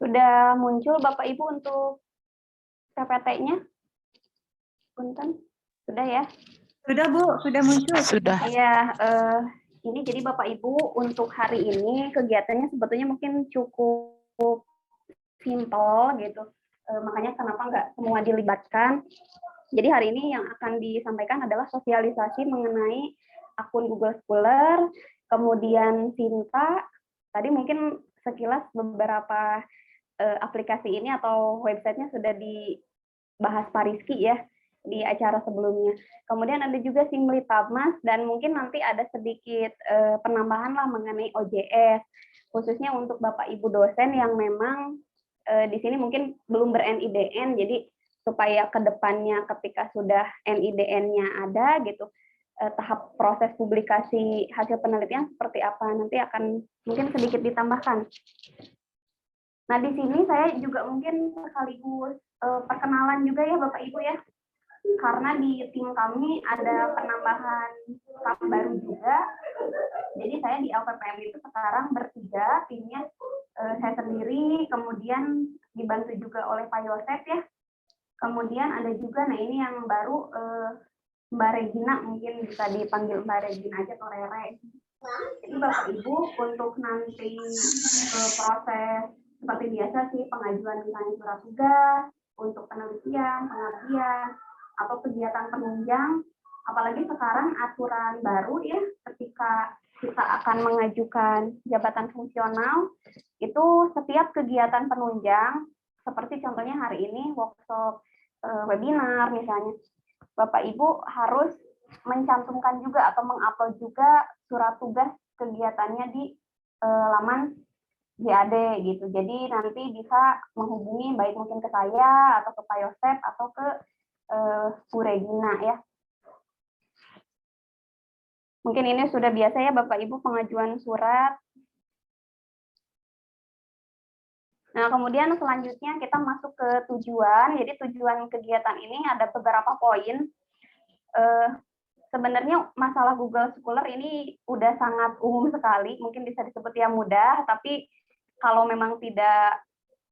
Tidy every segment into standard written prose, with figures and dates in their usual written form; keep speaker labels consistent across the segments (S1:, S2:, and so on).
S1: Sudah muncul Bapak Ibu untuk PPT-nya? Punten, sudah ya?
S2: Sudah Bu, sudah muncul.
S3: Sudah.
S1: Iya, ini jadi Bapak Ibu untuk hari ini kegiatannya sebetulnya mungkin cukup simpel gitu. Makanya kenapa nggak semua dilibatkan. Jadi hari ini yang akan disampaikan adalah sosialisasi mengenai akun Google Scholar, kemudian Sinta. Tadi mungkin sekilas beberapa aplikasi ini atau websitenya sudah dibahas Pak Rizky ya di acara sebelumnya. Kemudian ada juga Simli Tabmas dan mungkin nanti ada sedikit penambahan lah mengenai OJS, khususnya untuk Bapak Ibu dosen yang memang di sini mungkin belum ber-NIDN, jadi supaya ke depannya ketika sudah NIDN-nya ada gitu, tahap proses publikasi hasil penelitian seperti apa nanti akan mungkin sedikit ditambahkan. Nah, di sini saya juga mungkin sekaligus perkenalan juga ya Bapak Ibu ya, karena di tim kami ada penambahan staff baru juga. Jadi saya di LPPM itu sekarang bertiga, timnya saya sendiri, kemudian dibantu juga oleh Pak Yosef ya. Kemudian ada juga, nah ini yang baru Mbak Regina, mungkin bisa dipanggil Mbak Regina aja atau Rere. Jadi Bapak Ibu untuk nanti proses seperti biasa sih, pengajuan misalnya surat tugas untuk penelitian, pengabdian, atau kegiatan penunjang, apalagi sekarang aturan baru ya, ketika kita akan mengajukan jabatan fungsional, itu setiap kegiatan penunjang, seperti contohnya hari ini workshop webinar misalnya, Bapak Ibu harus mencantumkan juga atau mengupload juga surat tugas kegiatannya di laman JAD gitu. Jadi nanti bisa menghubungi baik mungkin ke saya atau ke Pak Yosef atau ke Bu Regina ya. Mungkin ini sudah biasa ya Bapak Ibu pengajuan surat. Nah, kemudian selanjutnya kita masuk ke tujuan. Jadi tujuan kegiatan ini ada beberapa poin. Sebenarnya masalah Google Scholar ini udah sangat umum sekali, mungkin bisa disebut ya mudah, tapi kalau memang tidak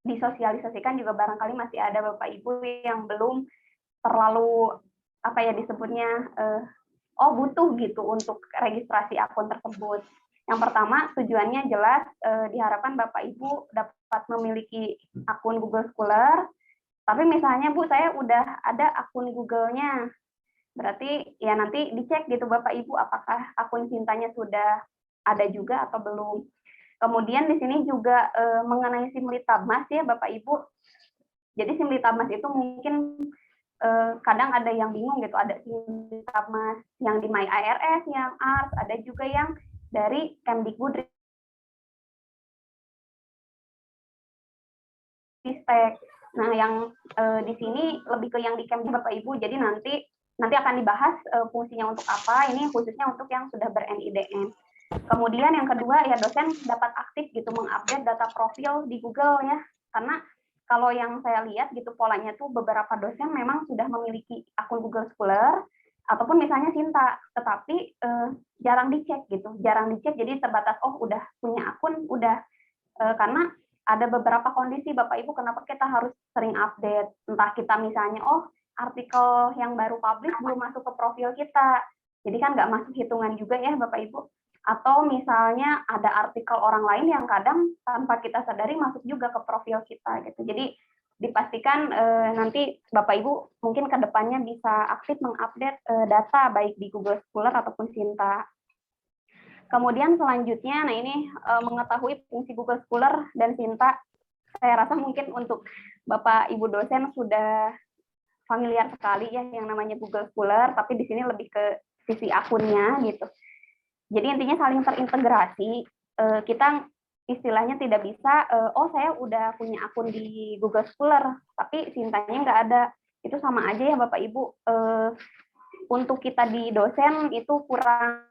S1: disosialisasikan juga barangkali masih ada Bapak Ibu yang belum terlalu apa ya disebutnya butuh gitu untuk registrasi akun tersebut. Yang pertama tujuannya jelas diharapkan Bapak Ibu dapat memiliki akun Google Scholar, tapi misalnya Bu saya udah ada akun Google-nya, berarti ya nanti dicek gitu Bapak Ibu apakah akun Cintanya sudah ada juga atau belum. Kemudian di sini juga mengenai Simli Tabmas ya Bapak Ibu. Jadi Simli Tabmas itu mungkin kadang ada yang bingung gitu, ada Simli Tabmas yang di My IRS, yang ARS, ada juga yang dari Kemdikbud Ristek. Nah, yang di sini lebih ke yang di Kemdikbud Bapak Ibu. Jadi nanti akan dibahas fungsinya untuk apa, ini khususnya untuk yang sudah ber-NIDN. Kemudian yang kedua ya dosen dapat aktif gitu mengupdate data profil di Google ya, karena kalau yang saya lihat gitu polanya tuh beberapa dosen memang sudah memiliki akun Google Scholar ataupun misalnya Sinta, tetapi jarang dicek gitu, jadi terbatas udah punya akun udah, karena ada beberapa kondisi Bapak Ibu kenapa kita harus sering update, entah kita misalnya artikel yang baru publish belum masuk ke profil kita, jadi kan nggak masuk hitungan juga ya Bapak Ibu. Atau misalnya ada artikel orang lain yang kadang tanpa kita sadari masuk juga ke profil kita gitu. Jadi dipastikan nanti Bapak Ibu mungkin ke depannya bisa aktif mengupdate data baik di Google Scholar ataupun Sinta. Kemudian selanjutnya, nah ini mengetahui fungsi Google Scholar dan Sinta, saya rasa mungkin untuk Bapak Ibu dosen sudah familiar sekali ya yang namanya Google Scholar, tapi di sini lebih ke sisi akunnya gitu. Jadi intinya saling terintegrasi, kita istilahnya tidak bisa, saya udah punya akun di Google Scholar, tapi Sintanya nggak ada. Itu sama aja ya Bapak Ibu, untuk kita di dosen itu kurang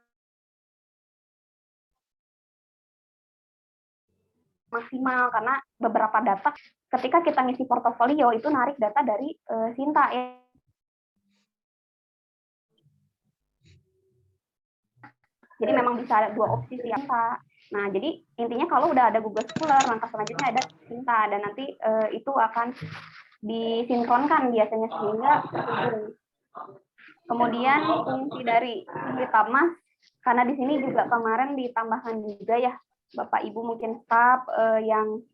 S1: maksimal, karena beberapa data ketika kita ngisi portofolio itu narik data dari Sinta ya. Jadi memang bisa ada dua opsi sih, Pak. Nah, jadi intinya kalau udah ada Google Scholar, langkah selanjutnya ada Sinta, dan nanti itu akan disinkronkan biasanya sehingga terhubung. Kemudian fungsi dari Litbang, karena di sini juga kemarin ditambahkan juga ya, Bapak Ibu mungkin staf yang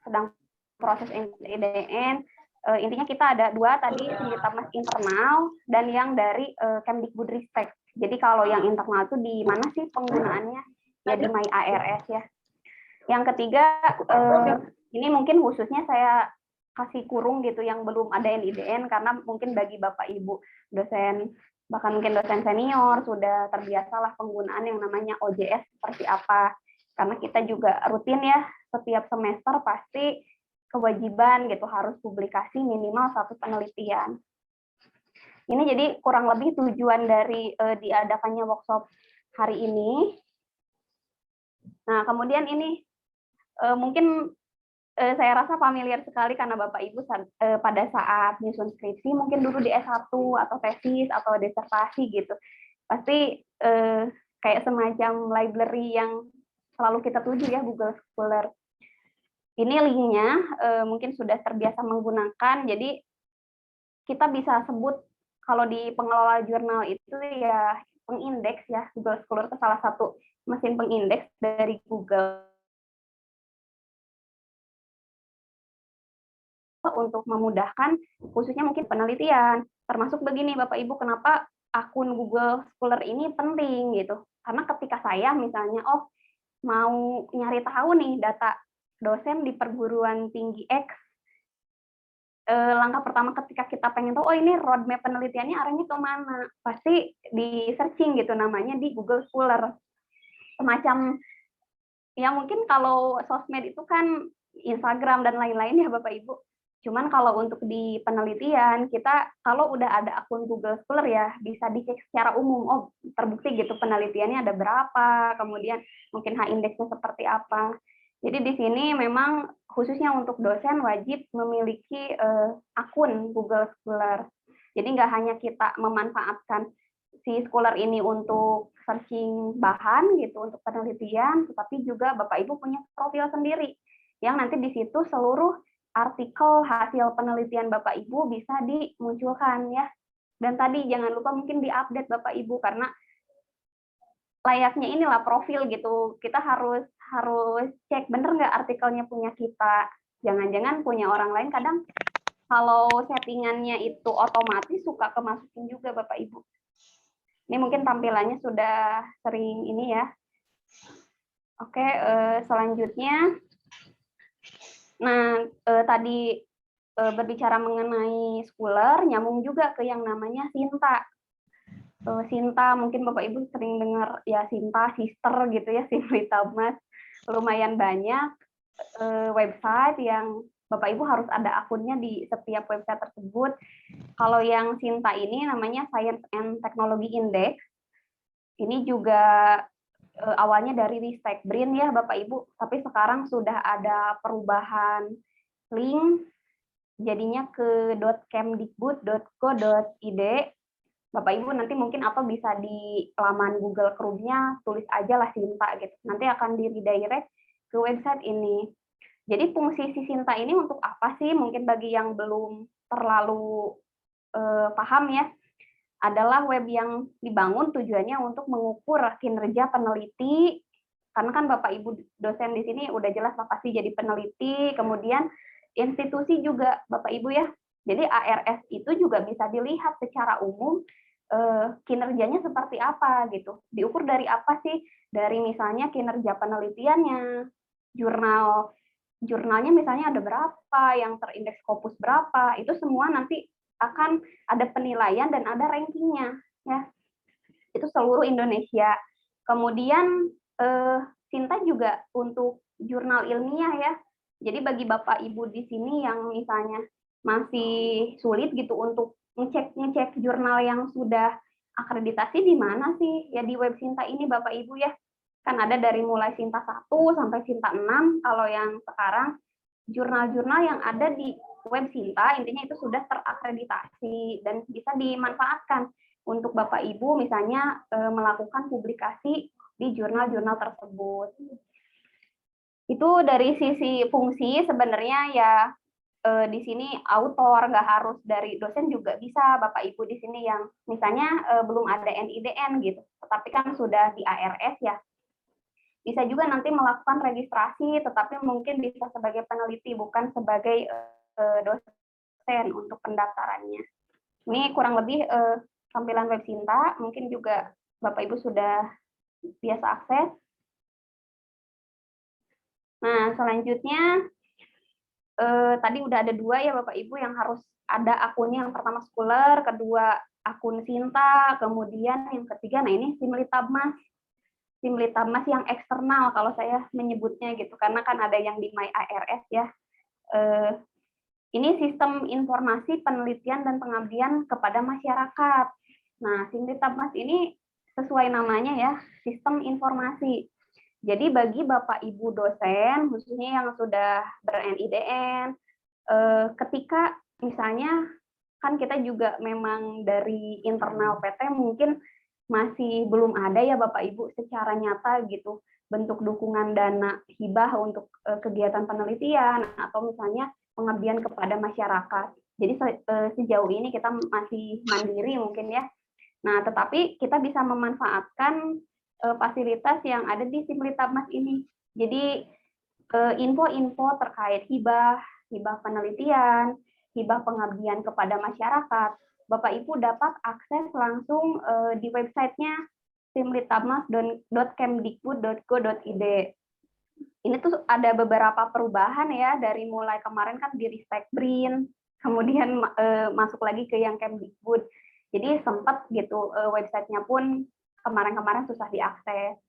S1: sedang proses IDN, intinya kita ada dua tadi, Litbang internal dan yang dari Kemdikbudristek. Jadi kalau yang internal itu di mana sih penggunaannya? Ya di My ARS ya. Yang ketiga, ini mungkin khususnya saya kasih kurung gitu yang belum ada NIDN, karena mungkin bagi Bapak Ibu dosen, bahkan mungkin dosen senior, sudah terbiasalah penggunaan yang namanya OJS seperti apa. Karena kita juga rutin ya, setiap semester pasti kewajiban gitu harus publikasi minimal 1 penelitian. Ini jadi kurang lebih tujuan dari diadakannya workshop hari ini. Nah, kemudian ini mungkin saya rasa familiar sekali karena Bapak Ibu pada saat nyusun skripsi, mungkin dulu di S1 atau tesis atau disertasi gitu. Pasti kayak semacam library yang selalu kita tuju ya, Google Scholar. Ini linknya mungkin sudah terbiasa menggunakan, jadi kita bisa sebut kalau di pengelola jurnal itu ya pengindeks ya, Google Scholar itu salah satu mesin pengindeks dari Google untuk memudahkan khususnya mungkin penelitian. Termasuk begini Bapak Ibu, kenapa akun Google Scholar ini penting gitu. Karena ketika saya misalnya mau nyari tahu nih data dosen di perguruan tinggi X, langkah pertama ketika kita pengen tahu ini roadmap penelitiannya arahnya kemana, pasti di searching gitu namanya di Google Scholar. Semacam ya mungkin kalau sosmed itu kan Instagram dan lain-lain ya Bapak Ibu. Cuman kalau untuk di penelitian, kita kalau udah ada akun Google Scholar ya, bisa dicek secara umum. Terbukti gitu penelitiannya ada berapa, kemudian mungkin H-indeksnya seperti apa. Jadi di sini memang khususnya untuk dosen wajib memiliki akun Google Scholar. Jadi nggak hanya kita memanfaatkan si Scholar ini untuk searching bahan gitu, untuk penelitian, tetapi juga Bapak Ibu punya profil sendiri, yang nanti di situ seluruh artikel hasil penelitian Bapak Ibu bisa dimunculkan ya. Dan tadi jangan lupa mungkin diupdate Bapak Ibu, karena layaknya inilah profil gitu. Kita harus cek bener nggak artikelnya punya kita. Jangan-jangan punya orang lain, kadang kalau settingannya itu otomatis suka kemasukin juga Bapak Ibu. Ini mungkin tampilannya sudah sering ini ya. Oke, selanjutnya. Nah, tadi berbicara mengenai Scholar, nyambung juga ke yang namanya Sinta. Sinta, mungkin Bapak Ibu sering dengar ya Sinta, Sister gitu ya, Simplitabmas. Lumayan banyak website yang Bapak Ibu harus ada akunnya di setiap website tersebut. Kalau yang Sinta ini namanya Science and Technology Index. Ini juga awalnya dari Ristek Brin ya Bapak Ibu, tapi sekarang sudah ada perubahan link, jadinya ke .kemdikbud.go.id. Bapak Ibu nanti mungkin apa bisa di laman Google Chrome-nya tulis aja lah Sinta gitu. Nanti akan di redirect ke website ini. Jadi fungsi si Sinta ini untuk apa sih? Mungkin bagi yang belum terlalu paham ya, adalah web yang dibangun tujuannya untuk mengukur kinerja peneliti, karena kan Bapak Ibu dosen di sini udah jelas pasti jadi peneliti, kemudian institusi juga Bapak Ibu ya. Jadi ARS itu juga bisa dilihat secara umum kinerjanya seperti apa gitu. Diukur dari apa sih? Dari misalnya kinerja penelitiannya, jurnalnya misalnya ada berapa, yang terindeks Scopus berapa, itu semua nanti akan ada penilaian dan ada rankingnya ya. Itu seluruh Indonesia. Kemudian Sinta juga untuk jurnal ilmiah ya. Jadi bagi Bapak Ibu di sini yang misalnya masih sulit gitu untuk ngecek jurnal yang sudah akreditasi di mana sih? Ya di web Sinta ini Bapak Ibu ya. Kan ada dari mulai Sinta 1 sampai Sinta 6. Kalau yang sekarang jurnal-jurnal yang ada di web Sinta intinya itu sudah terakreditasi dan bisa dimanfaatkan untuk Bapak Ibu misalnya melakukan publikasi di jurnal-jurnal tersebut. Itu dari sisi fungsi sebenarnya ya di sini autor, nggak harus dari dosen juga bisa Bapak Ibu di sini yang misalnya belum ada NIDN gitu, tetapi kan sudah di ARS ya, bisa juga nanti melakukan registrasi, tetapi mungkin bisa sebagai peneliti bukan sebagai dosen untuk pendaftarannya. Ini kurang lebih tampilan web Sinta, mungkin juga Bapak Ibu sudah biasa akses. Nah, selanjutnya tadi udah ada 2 ya Bapak Ibu yang harus ada akunnya, yang pertama Scholar, kedua akun Sinta, kemudian yang ketiga, nah ini Simlitabmas. Simlitabmas yang eksternal kalau saya menyebutnya gitu, karena kan ada yang di My ARS ya. Ini sistem informasi penelitian dan pengabdian kepada masyarakat. Nah, Simlitabmas ini sesuai namanya ya, sistem informasi. Jadi bagi Bapak Ibu dosen, khususnya yang sudah ber-NIDN, ketika misalnya kan kita juga memang dari internal PT mungkin masih belum ada ya Bapak Ibu secara nyata gitu bentuk dukungan dana hibah untuk kegiatan penelitian atau misalnya pengabdian kepada masyarakat. Jadi sejauh ini kita masih mandiri mungkin ya. Nah, tetapi kita bisa memanfaatkan fasilitas yang ada di Simlitabmas ini. Jadi info-info terkait hibah, hibah penelitian, hibah pengabdian kepada masyarakat, Bapak Ibu dapat akses langsung di websitenya simlitabmas.kemdikbud.go.id. Ini tuh ada beberapa perubahan ya, dari mulai kemarin kan di Ristek Brin, kemudian masuk lagi ke yang Kemdikbud. Jadi sempat gitu websitenya pun kemarin-kemarin susah diakses.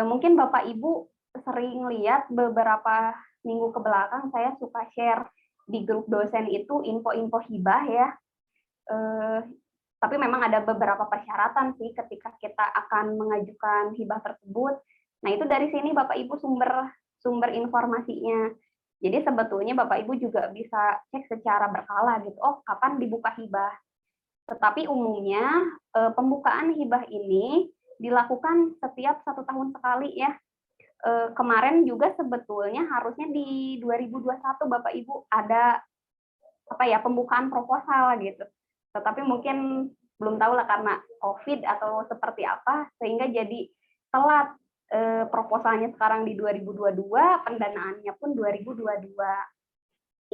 S1: Mungkin Bapak Ibu sering lihat beberapa minggu ke belakang saya suka share di grup dosen itu info-info hibah ya. Tapi memang ada beberapa persyaratan sih ketika kita akan mengajukan hibah tersebut. Nah, itu dari sini Bapak Ibu sumber informasinya. Jadi sebetulnya Bapak Ibu juga bisa cek secara berkala gitu. Oh, kapan dibuka hibah? Tetapi umumnya pembukaan hibah ini dilakukan setiap 1 tahun sekali ya. Kemarin juga sebetulnya harusnya di 2021 Bapak Ibu ada pembukaan proposal gitu. Tetapi mungkin belum tahu lah karena COVID atau seperti apa sehingga jadi telat proposalnya sekarang di 2022, pendanaannya pun 2022.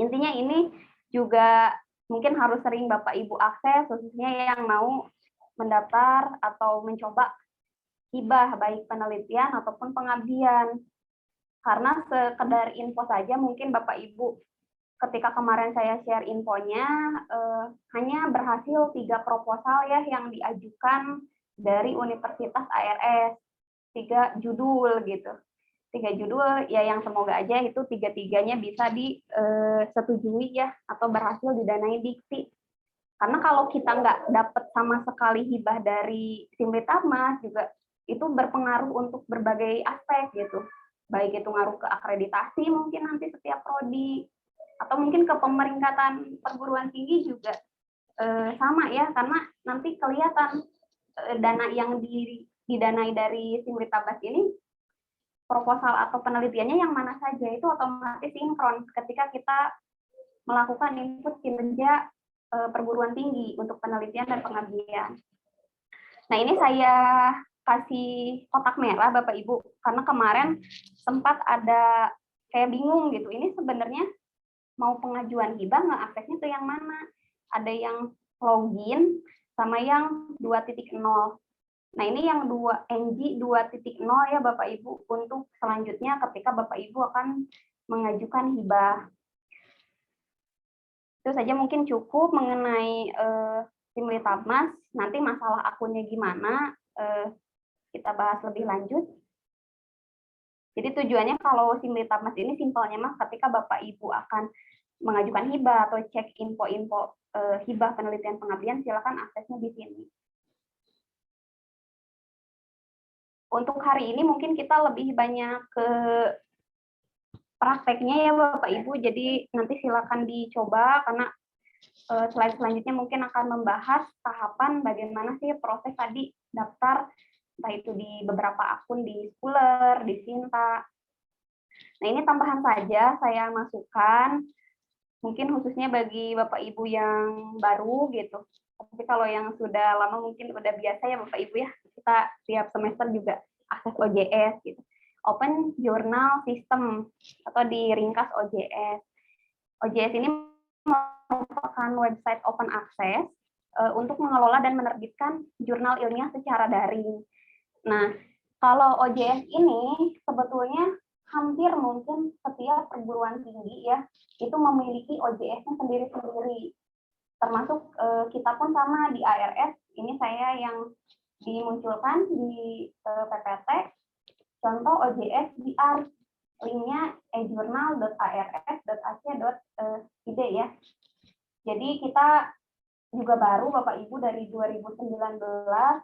S1: Intinya ini juga mungkin harus sering Bapak Ibu akses, khususnya yang mau mendaftar atau mencoba hibah baik penelitian ataupun pengabdian. Karena sekedar info saja mungkin Bapak Ibu ketika kemarin saya share infonya hanya berhasil 3 proposal ya yang diajukan dari Universitas ARS, 3 judul gitu. 3 judul ya yang semoga aja itu 3-tiganya bisa disetujui ya atau berhasil didanai Dikti. Karena kalau kita nggak dapat sama sekali hibah dari Simlitabmas juga itu berpengaruh untuk berbagai aspek gitu. Baik itu ngaruh ke akreditasi mungkin nanti setiap prodi, atau mungkin ke pemeringkatan perguruan tinggi juga sama ya, karena nanti kelihatan dana yang didanai dari Simlitabmas ini proposal atau penelitiannya yang mana saja itu otomatis sinkron ketika kita melakukan input kinerja perguruan tinggi untuk penelitian dan pengabdian. Nah, ini saya kasih kotak merah Bapak Ibu karena kemarin sempat ada kayak bingung gitu. Ini sebenarnya mau pengajuan hibah nggak aksesnya ke yang mana? Ada yang login sama yang 2.0. Nah, ini yang NG 2.0 ya Bapak Ibu untuk selanjutnya ketika Bapak Ibu akan mengajukan hibah. Itu saja mungkin cukup mengenai Simlitabmas. Nanti masalah akunnya gimana kita bahas lebih lanjut. Jadi tujuannya kalau Simlitabmas ini simpelnya mah ketika Bapak Ibu akan mengajukan hibah atau cek info-info hibah penelitian pengabdian, silakan aksesnya di sini. Untuk hari ini mungkin kita lebih banyak ke prakteknya ya Bapak Ibu, jadi nanti silakan dicoba karena slide selanjutnya mungkin akan membahas tahapan bagaimana sih proses tadi daftar, entah itu di beberapa akun di Scholar, di Sinta, Nah, ini tambahan saja saya masukkan, mungkin khususnya bagi Bapak Ibu yang baru gitu. Tapi kalau yang sudah lama mungkin udah biasa ya Bapak Ibu ya, kita tiap semester juga akses OJS gitu. Open Journal System atau diringkas OJS. OJS ini merupakan website open access untuk mengelola dan menerbitkan jurnal ilmiah secara daring. Nah, kalau OJS ini sebetulnya hampir mungkin setiap perguruan tinggi ya itu memiliki OJS-nya sendiri-sendiri. Termasuk kita pun sama di ARS, ini saya yang dimunculkan di PPT, contoh OJS di ARS, linknya ejurnal.ars.ac.id ya. Jadi kita juga baru Bapak Ibu dari 2019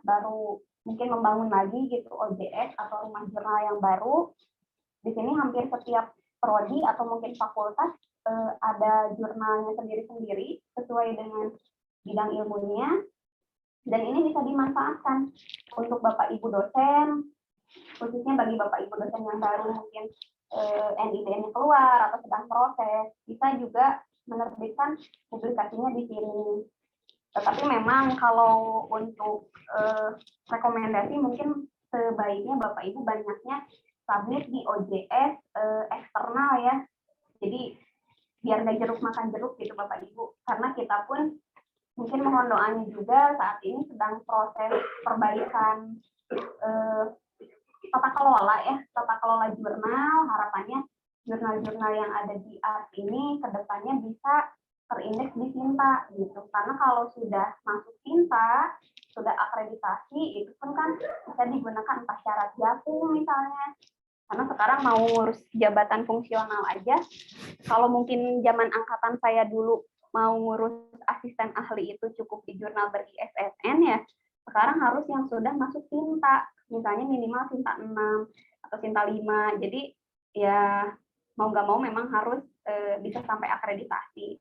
S1: baru mungkin membangun lagi gitu OJS atau rumah jurnal yang baru. Di sini hampir setiap prodi atau mungkin fakultas ada jurnalnya sendiri-sendiri sesuai dengan bidang ilmunya, dan ini bisa dimanfaatkan untuk Bapak Ibu dosen, khususnya bagi Bapak Ibu dosen yang baru mungkin NIDN-nya keluar atau sedang proses, bisa juga menerbitkan publikasinya di sini. Tetapi memang kalau untuk rekomendasi mungkin sebaiknya Bapak Ibu banyaknya submit di OJS eksternal ya. Jadi biar nggak jeruk makan jeruk gitu Bapak Ibu. Karena kita pun mungkin mohon doanya juga saat ini sedang proses perbaikan tata kelola jurnal. Harapannya jurnal-jurnal yang ada di ART ini kedepannya bisa terindeks di Sinta gitu. Karena kalau sudah masuk Sinta, sudah akreditasi, itu pun kan bisa digunakan entah syarat jaku misalnya. Karena sekarang mau ngurus jabatan fungsional aja, kalau mungkin zaman angkatan saya dulu mau ngurus asisten ahli itu cukup di jurnal ber-ISSN ya, sekarang harus yang sudah masuk Sinta, misalnya minimal Sinta 6 atau Sinta 5. Jadi ya mau nggak mau memang harus bisa sampai akreditasi.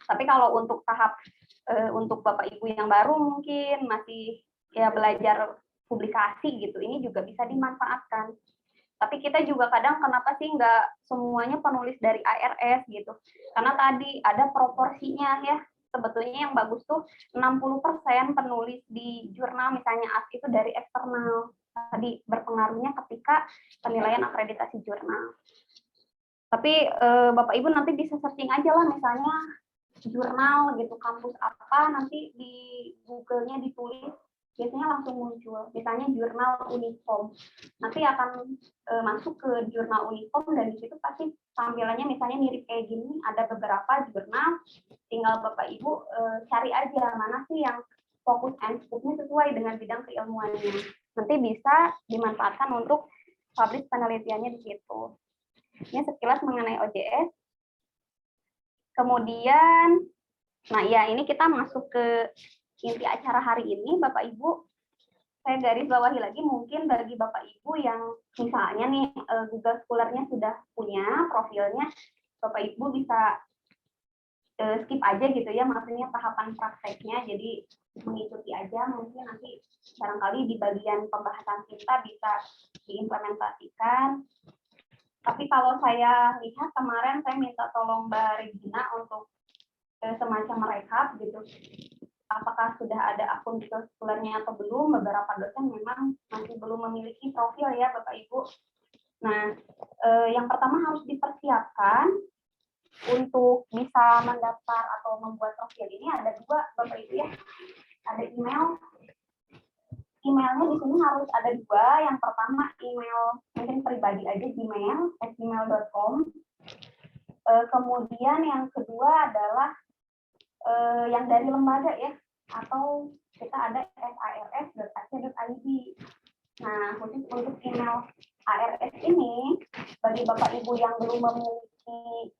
S1: Tapi kalau untuk tahap untuk Bapak Ibu yang baru mungkin masih ya belajar publikasi gitu, ini juga bisa dimanfaatkan. Tapi kita juga kadang kenapa sih nggak semuanya penulis dari ARS gitu? Karena tadi ada proporsinya ya. Sebetulnya yang bagus tuh 60% penulis di jurnal misalnya AS itu dari eksternal. Tadi berpengaruhnya ketika penilaian akreditasi jurnal. Tapi Bapak Ibu nanti bisa searching aja lah misalnya jurnal gitu, kampus apa, nanti di Google-nya ditulis, biasanya langsung muncul. Misalnya jurnal Unikom, nanti akan masuk ke jurnal Unikom, dan di situ pasti tampilannya misalnya mirip kayak gini, ada beberapa jurnal, tinggal Bapak Ibu cari aja mana sih yang fokus and scope-nya sesuai dengan bidang keilmuannya. Nanti bisa dimanfaatkan untuk publish penelitiannya di situ. Ini sekilas mengenai OJS. Kemudian, nah ya ini kita masuk ke inti acara hari ini, Bapak Ibu. Saya garis bawahi lagi mungkin bagi Bapak Ibu yang misalnya nih Google Scholar-nya sudah punya profilnya, Bapak Ibu bisa skip aja gitu ya, maksudnya tahapan prakteknya, jadi mengikuti aja, mungkin nanti barangkali di bagian pembahasan kita bisa diimplementasikan. Tapi kalau saya lihat kemarin saya minta tolong Mbak Regina untuk semacam rekap gitu. Apakah sudah ada akun Google Scholar-nya atau belum? Beberapa dosen memang masih belum memiliki profil ya Bapak Ibu. Nah, yang pertama harus dipersiapkan untuk bisa mendaftar atau membuat profil ini ada dua Bapak Ibu ya. Ada email. Emailnya di sini harus ada dua. Yang pertama email mungkin pribadi aja, gmail@gmail.com. Kemudian yang kedua adalah yang dari lembaga ya, atau kita ada sars.ac.id. Nah, khusus untuk email ARS ini, bagi Bapak Ibu yang belum memiliki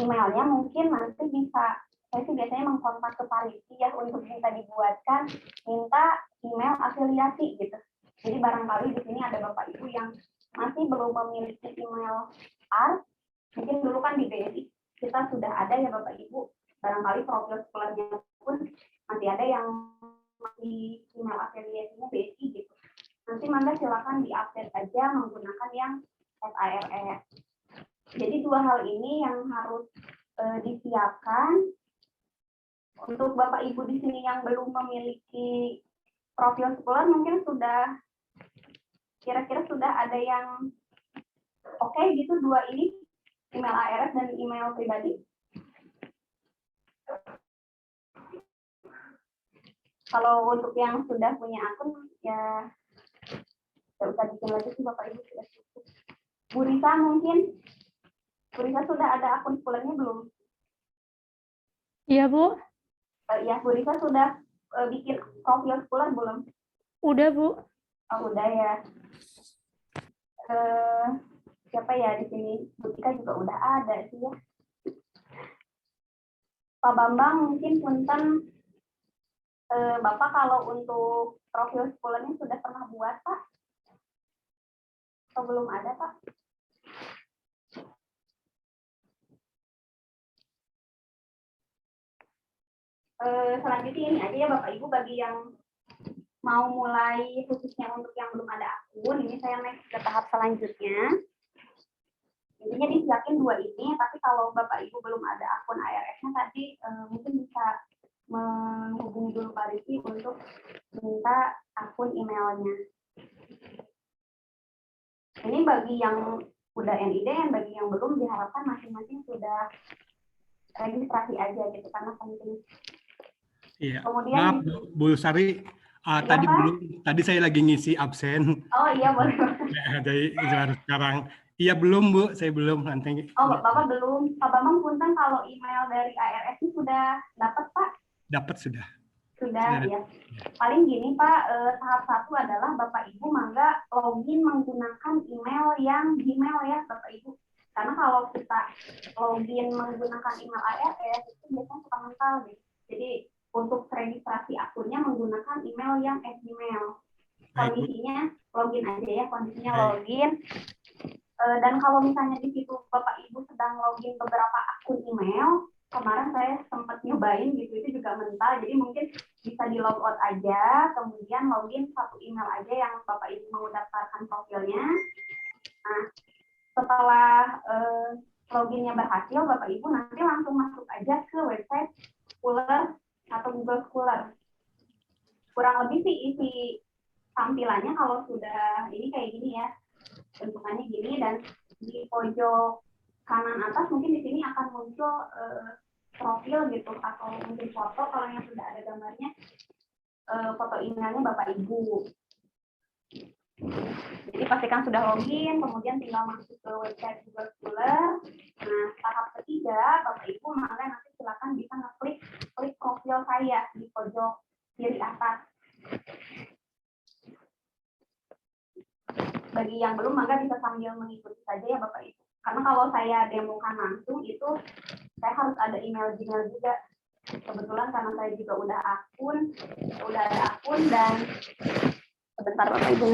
S1: emailnya, mungkin nanti bisa, saya sih biasanya mengkontak ke Parisi ya untuk bisa dibuatkan, minta email afiliasi gitu. Jadi barangkali di sini ada Bapak Ibu yang masih belum memiliki email ARS, mungkin dulu kan di BSI kita sudah ada ya Bapak Ibu, barangkali profil sekolahnya pun masih ada yang masih email afiliasinya BSI gitu. Nanti Manda silakan diupdate aja menggunakan yang SARS. Jadi dua hal ini yang harus disiapkan. Untuk Bapak Ibu di sini yang belum memiliki profil Scholar mungkin sudah kira-kira sudah ada yang oke gitu dua ini, email ARS dan email pribadi. Kalau untuk yang sudah punya akun ya tidak usah bikin lagi sih Bapak Ibu, sudah cukup. Bu Risa mungkin, Bu Risa sudah ada akun Scholarnya belum?
S3: Iya, Bu.
S1: Ya, Bu Risa sudah bikin profil Scholar belum?
S3: Udah, Bu.
S1: Oh, udah ya. Siapa ya di sini? Bu Tika juga udah ada sih ya. Pak Bambang mungkin punten, Bapak kalau untuk profil Scholarnya sudah pernah buat Pak? Atau belum ada Pak? Selanjutnya ini aja ya Bapak Ibu, bagi yang mau mulai khususnya untuk yang belum ada akun, ini saya next ke tahap selanjutnya. Intinya disiapin dua ini, tapi kalau Bapak Ibu belum ada akun ARS-nya tadi mungkin bisa menghubungi dulu Pak Rizky untuk minta akun emailnya. Ini bagi yang udah NID, yang bagi yang belum diharapkan masing-masing sudah registrasi aja gitu karena penting.
S4: Iya.
S1: Kemudian,
S4: maaf Bu Sari, tadi
S1: Pak?
S4: tadi saya lagi ngisi absen.
S1: Oh iya boleh.
S4: Jadi baru sekarang. Iya belum Bu, saya belum nanti.
S1: Oh Bapak belum. Pak Bambang punten kalau email dari ARS itu sudah dapat Pak?
S4: Dapat sudah.
S1: Sudah ya. Paling gini Pak, tahap satu adalah Bapak Ibu mangga login menggunakan email yang Gmail ya Bapak Ibu. Karena kalau kita login menggunakan email ARS itu biasanya suka mental gitu. Jadi untuk registrasi akunnya menggunakan email yang @gmail. Kondisinya login aja ya, kondisinya login. Dan kalau misalnya di situ Bapak Ibu sedang login beberapa akun email, kemarin saya sempat nyobain gitu, itu juga mental. Jadi mungkin bisa di logout aja, kemudian login satu email aja yang Bapak Ibu mau daftarkan profilnya. Nah, setelah loginnya berhasil, Bapak Ibu nanti langsung masuk aja ke website Scholar atau Google Scholar. Kurang lebih sih isi tampilannya kalau sudah ini kayak gini ya, bentukannya gini, dan di pojok kanan atas mungkin di sini akan muncul profil gitu atau mungkin foto kalau yang sudah ada gambarnya, foto emailnya Bapak Ibu. Jadi pastikan sudah login, kemudian tinggal masuk ke website Google Scholar. Nah, tahap ketiga, Bapak Ibu maka nanti silakan bisa ngeklik profil saya di pojok kiri atas. Bagi yang belum, maka bisa sambil mengikuti saja ya Bapak Ibu. Karena kalau saya demokan langsung itu saya harus ada email Gmail juga. Kebetulan karena saya juga udah ada akun dan sebentar Bapak Ibu.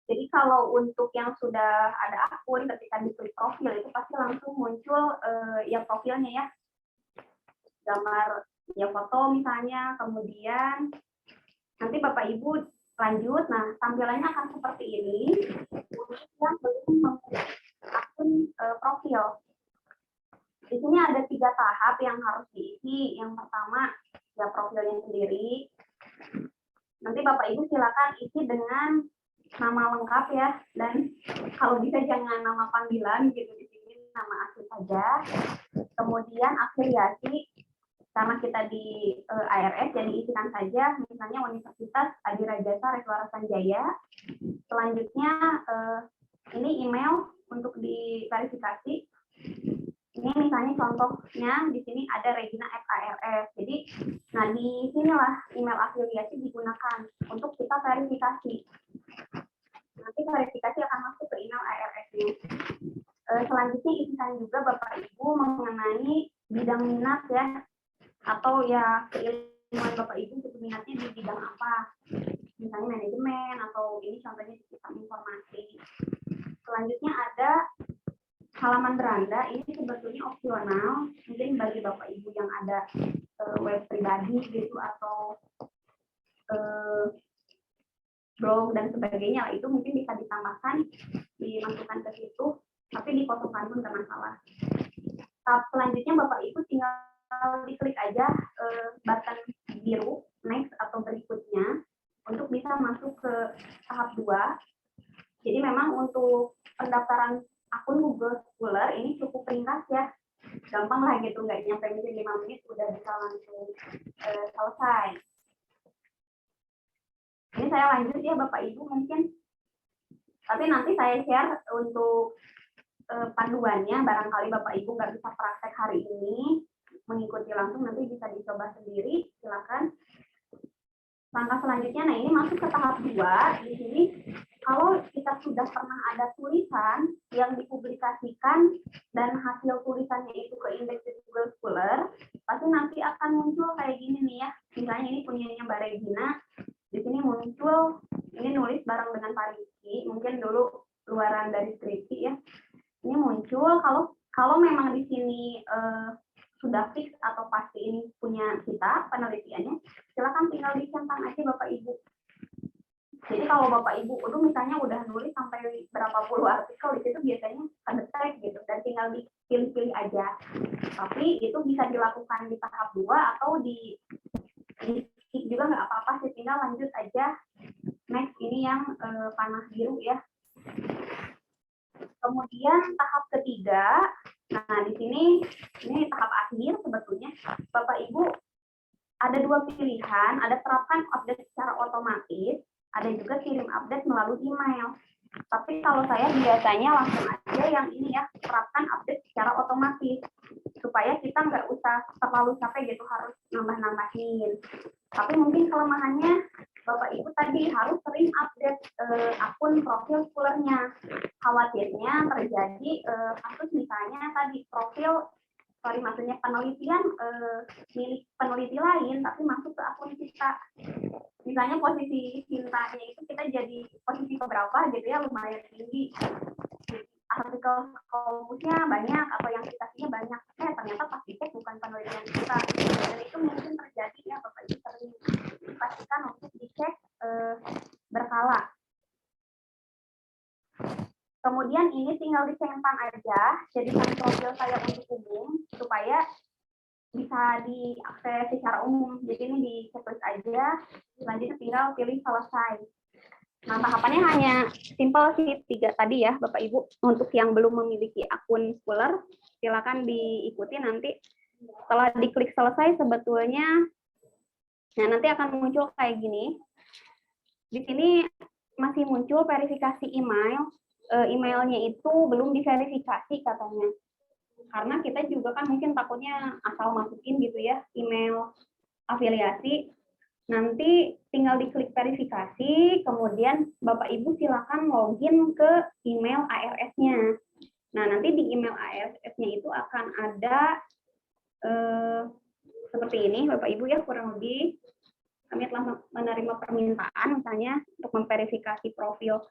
S1: Jadi kalau untuk yang sudah ada akun, ketika diklik profil itu pasti langsung muncul ya profilnya ya, gambar ya foto misalnya, kemudian nanti Bapak Ibu lanjut. Nah, tampilannya akan seperti ini untuk yang belum memiliki akun profil. Di sini ada 3 tahap yang harus diisi. Yang pertama ya profilnya sendiri. Nanti Bapak Ibu silakan isi dengan nama lengkap ya, dan kalau bisa jangan nama panggilan gitu, di sini nama asli saja. Kemudian afiliasi, karena kita di ARS jadi isikan saja misalnya Universitas Adi Rajasa Reswara Sanjaya. Selanjutnya ini email untuk diverifikasi. Ini misalnya contohnya di sini ada Regina@ARS. Jadi nah di sinilah email afiliasi digunakan untuk kita verifikasi. Nanti verifikasi akan masuk ke email ARS-nya. Selanjutnya isikan juga Bapak Ibu mengenai bidang minat ya, atau ya keilmuan Bapak Ibu untuk minatnya di bidang apa. Misalnya manajemen atau ini contohnya sistem informasi. selanjutnya ada halaman beranda. Ini sebetulnya opsional, mungkin bagi Bapak Ibu yang ada web pribadi gitu atau blog dan sebagainya, itu mungkin bisa ditambahkan, dimasukkan ke situ, tapi dikosongkan pun tidak masalah. Tahap selanjutnya Bapak Ibu tinggal diklik aja button biru next atau berikutnya untuk bisa masuk ke tahap 2. Jadi memang untuk pendaftaran akun Google Scholar ini cukup ringkas ya, gampang lah gitu, nggak nyampe 5 menit udah bisa langsung selesai. Ini saya lanjut ya Bapak Ibu mungkin, tapi nanti saya share untuk panduannya, barangkali Bapak Ibu nggak bisa praktek hari ini, mengikuti langsung, nanti bisa dicoba sendiri, silakan. Langkah selanjutnya, nah ini masuk ke tahap 2. Di sini kalau kita sudah pernah ada tulisan yang dipublikasikan dan hasil tulisannya itu ke indeks di Google Scholar, pasti nanti akan muncul kayak gini nih ya. Misalnya ini punyanya Mbak Regina, di sini muncul, ini nulis bareng dengan Pak Rizky, mungkin dulu luaran dari skripsi ya. Ini muncul, kalau memang di sini sudah fix atau pasti ini punya kita penelitiannya, silakan tinggal dicentang aja Bapak Ibu. Jadi kalau Bapak Ibu misalnya udah nulis sampai berapa puluh artikel, di situ biasanya kedetek gitu, dan tinggal dipilih-pilih aja. Tapi itu bisa dilakukan di tahap 2 atau di skip juga nggak apa-apa sih, tinggal lanjut aja. Next, ini yang panah biru ya. Kemudian tahap ketiga, nah di sini ini tahap akhir sebetulnya. Bapak Ibu ada 2 pilihan, ada terapkan update secara otomatis, ada juga kirim update melalui email. Tapi kalau saya biasanya langsung aja yang ini ya, terapkan update secara otomatis, supaya kita nggak usah terlalu capek gitu harus nambah-nambahin. Tapi mungkin kelemahannya Bapak Ibu tadi harus sering update akun profil Scholar-nya. Khawatirnya terjadi kasus misalnya tadi maksudnya penelitian milik peneliti lain tapi masuk ke akun kita. Misalnya posisi cintanya itu kita jadi posisi keberapa gitu ya, lumayan tinggi. Artikel fokusnya banyak atau yang citasinya banyak, ternyata pas dicek bukan penelitian kita, dan itu mungkin terjadi ya Bapak Ibu, sering dipastikan untuk dicek berkala. Kemudian ini tinggal dicentang aja, jadikan profil saya untuk umum supaya bisa diakses secara umum. Jadi ini di checklist aja, selanjutnya tinggal pilih selesai. Nah, tahapannya hanya simpel sih, 3 tadi ya Bapak Ibu. Untuk yang belum memiliki akun Scholar, silakan diikuti nanti. Setelah diklik selesai sebetulnya, nah nanti akan muncul kayak gini. Di sini masih muncul verifikasi email. Emailnya itu belum diverifikasi katanya. Karena kita juga kan mungkin takutnya asal masukin gitu ya, email afiliasi. Nanti tinggal diklik verifikasi, kemudian Bapak Ibu silakan login ke email ARS-nya. Nah, nanti di email ARS-nya itu akan ada seperti ini, Bapak Ibu ya, kurang lebih. Kami telah menerima permintaan misalnya untuk memverifikasi profil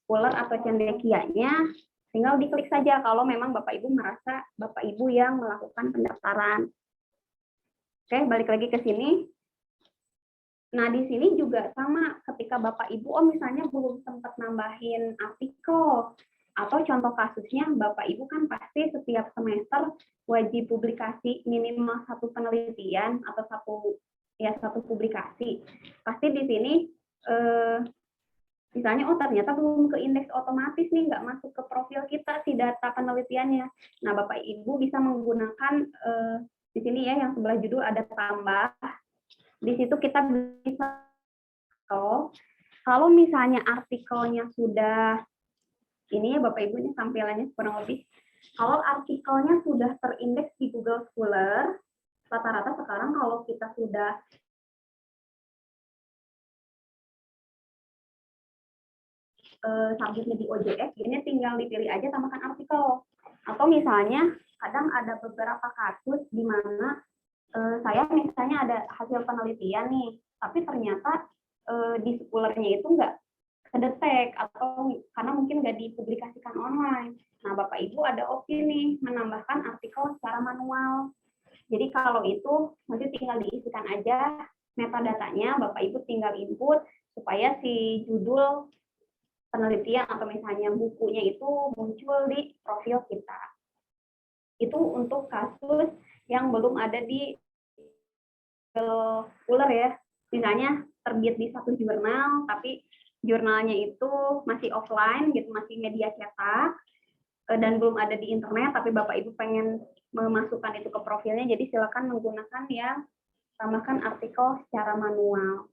S1: Scholar atau cendekianya, tinggal diklik saja kalau memang Bapak Ibu merasa Bapak Ibu yang melakukan pendaftaran. Oke, balik lagi ke sini. Nah, di sini juga sama, ketika Bapak Ibu, misalnya belum sempat nambahin artikel, atau contoh kasusnya, Bapak Ibu kan pasti setiap semester wajib publikasi minimal 1 penelitian, atau satu publikasi. Pasti di sini, misalnya, ternyata belum ke indeks otomatis nih, nggak masuk ke profil kita si data penelitiannya. Nah, Bapak Ibu bisa menggunakan, di sini ya, yang sebelah judul ada tambah. Di situ kita bisa, kalau misalnya artikelnya sudah, ini ya Bapak Ibu, ini tampilannya kurang lebih, kalau artikelnya sudah terindeks di Google Scholar, rata-rata sekarang kalau kita sudah submitnya di OJS, ini tinggal dipilih aja tambahkan artikel. Atau misalnya, kadang ada beberapa kasus di mana saya misalnya ada hasil penelitian nih, tapi ternyata di Scholar-nya itu nggak kedetek atau karena mungkin nggak dipublikasikan online. Nah, Bapak Ibu ada opsi nih menambahkan artikel secara manual. Jadi kalau itu nanti tinggal diisikan aja metadatanya, Bapak Ibu tinggal input supaya si judul penelitian atau misalnya bukunya itu muncul di profil kita. Itu untuk kasus yang belum ada di Scholar ya. Misalnya terbit di satu jurnal, tapi jurnalnya itu masih offline gitu, masih media cetak, dan belum ada di internet, tapi Bapak Ibu pengen memasukkan itu ke profilnya, jadi silakan menggunakan yang tambahkan artikel secara manual.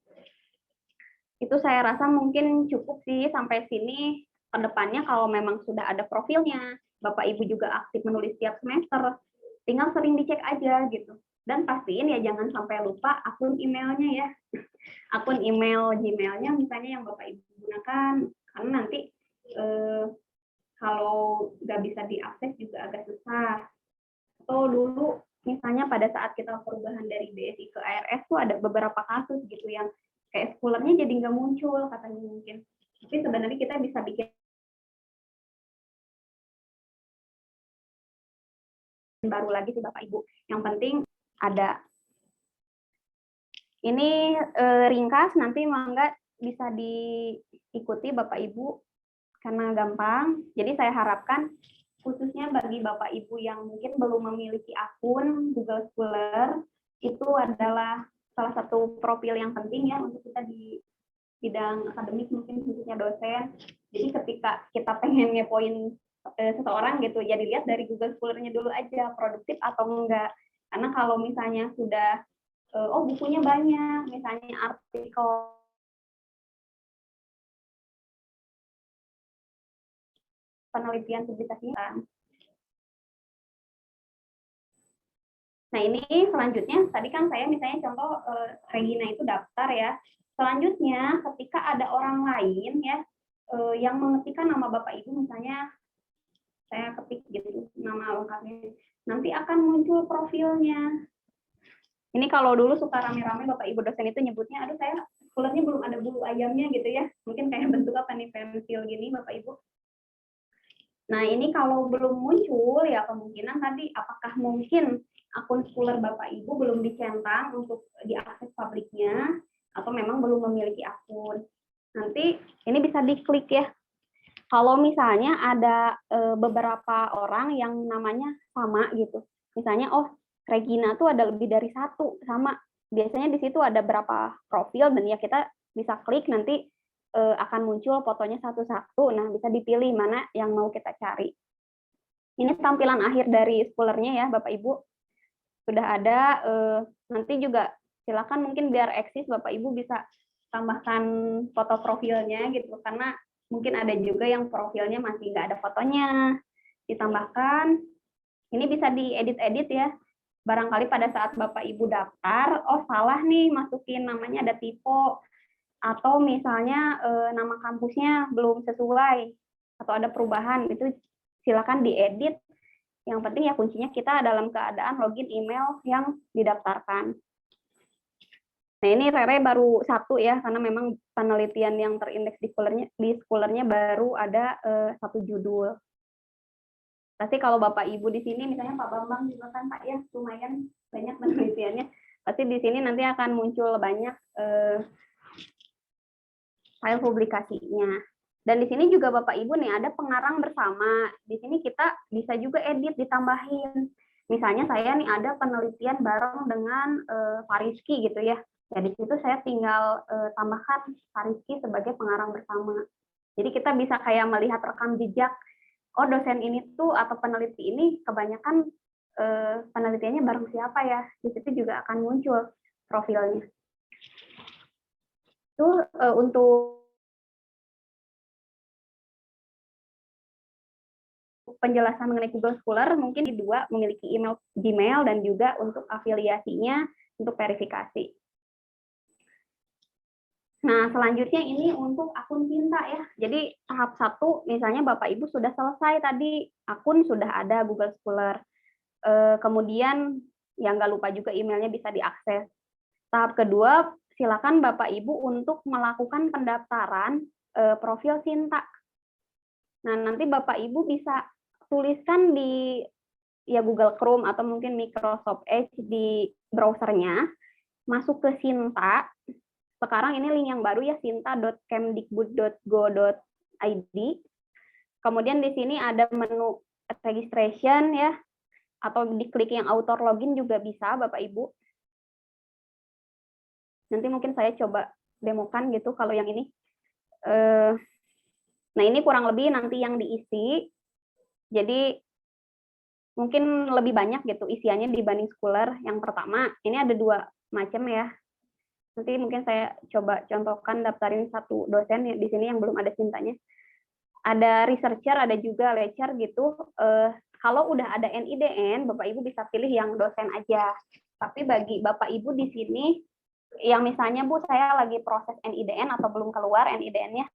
S1: Itu saya rasa mungkin cukup sih sampai sini. Kedepannya kalau memang sudah ada profilnya, Bapak Ibu juga aktif menulis tiap semester, tinggal sering dicek aja gitu. Dan pastiin ya jangan sampai lupa akun emailnya ya. Akun email Gmail-nya misalnya yang Bapak Ibu gunakan, karena nanti kalau nggak bisa diakses juga agak susah. Atau dulu misalnya pada saat kita perubahan dari BSI ke ARS tuh ada beberapa kasus gitu yang kayak Scholar-nya jadi nggak muncul katanya mungkin. Tapi sebenarnya kita bisa bikin baru lagi sih Bapak Ibu. Yang penting ada. Ini ringkas, nanti mangga bisa diikuti Bapak Ibu karena gampang. Jadi saya harapkan khususnya bagi Bapak Ibu yang mungkin belum memiliki akun Google Scholar, itu adalah salah satu profil yang penting ya untuk kita di bidang akademik, mungkin khususnya dosen. Jadi ketika kita pengen ngepoin seseorang gitu, ya dilihat dari Google Scholar-nya dulu aja, produktif atau enggak. Karena kalau misalnya sudah oh bukunya banyak, misalnya artikel penelitian publikasinya. Nah ini selanjutnya, tadi kan saya misalnya contoh Regina itu daftar ya. Selanjutnya ketika ada orang lain ya yang mengetikkan nama Bapak Ibu, misalnya saya ketik gitu nama lengkapnya, nanti akan muncul profilnya. Ini kalau dulu suka rame-rame Bapak Ibu dosen itu nyebutnya, aduh saya Scholar-nya belum ada bulu ayamnya gitu ya. Mungkin kayak bentuk apa nih, pensil gini Bapak Ibu. Nah ini kalau belum muncul ya kemungkinan tadi apakah mungkin akun Scholar Bapak Ibu belum dicentang untuk diakses publiknya, atau memang belum memiliki akun. Nanti ini bisa diklik ya. Kalau misalnya ada beberapa orang yang namanya sama gitu. Misalnya oh Regina tuh ada lebih dari satu sama. Biasanya di situ ada berapa profil dan ya kita bisa klik nanti akan muncul fotonya satu-satu. Nah, bisa dipilih mana yang mau kita cari. Ini tampilan akhir dari Scholar-nya ya, Bapak Ibu. Sudah ada, nanti juga silakan mungkin biar eksis Bapak Ibu bisa tambahkan foto profilnya gitu, karena mungkin ada juga yang profilnya masih nggak ada fotonya. Ditambahkan, ini bisa diedit-edit ya. Barangkali pada saat Bapak Ibu daftar, oh salah nih masukin namanya ada typo, atau misalnya nama kampusnya belum sesuai, atau ada perubahan, itu silakan diedit. Yang penting ya kuncinya kita dalam keadaan login email yang didaftarkan. Nah ini Rere baru satu ya, karena memang penelitian yang terindeks di Scholar-nya baru ada satu judul. Pasti kalau Bapak Ibu di sini, misalnya Pak Bambang juga kan Pak ya, lumayan banyak penelitiannya. Pasti di sini nanti akan muncul banyak file publikasinya. Dan di sini juga Bapak Ibu nih ada pengarang bersama. Di sini kita bisa juga edit, ditambahin. Misalnya saya nih ada penelitian bareng dengan Fariski gitu ya. Ya di situ saya tinggal tambahkan Fariski sebagai pengarang bersama. Jadi kita bisa kayak melihat rekam jejak. Oh dosen ini tuh atau peneliti ini kebanyakan penelitiannya bareng siapa ya. Di situ juga akan muncul profilnya. Itu untuk penjelasan mengenai Google Scholar, mungkin di dua memiliki email Gmail dan juga untuk afiliasinya untuk verifikasi. Nah, selanjutnya ini untuk akun Cinta ya. Jadi tahap 1 misalnya Bapak Ibu sudah selesai tadi, akun sudah ada Google Scholar. Kemudian yang nggak lupa juga emailnya bisa diakses. Tahap kedua, silakan Bapak Ibu untuk melakukan pendaftaran profil Sinta. Nah, nanti Bapak Ibu bisa tuliskan di ya Google Chrome atau mungkin Microsoft Edge di browsernya, masuk ke Sinta. Sekarang ini link yang baru ya, sinta.kemdikbud.go.id. Kemudian di sini ada menu registration ya, atau diklik yang auto login juga bisa Bapak Ibu. Nanti mungkin saya coba demokan gitu kalau yang ini. Nah, ini kurang lebih nanti yang diisi. Jadi mungkin lebih banyak gitu isiannya dibanding Scholar yang pertama. Ini ada 2 macam ya. Nanti mungkin saya coba contohkan daftarin 1 dosen ya, di sini yang belum ada Sintanya. Ada researcher, ada juga lecturer gitu. Kalau udah ada NIDN, Bapak Ibu bisa pilih yang dosen aja. Tapi bagi Bapak Ibu di sini yang misalnya Bu, saya lagi proses NIDN atau belum keluar NIDN-nya,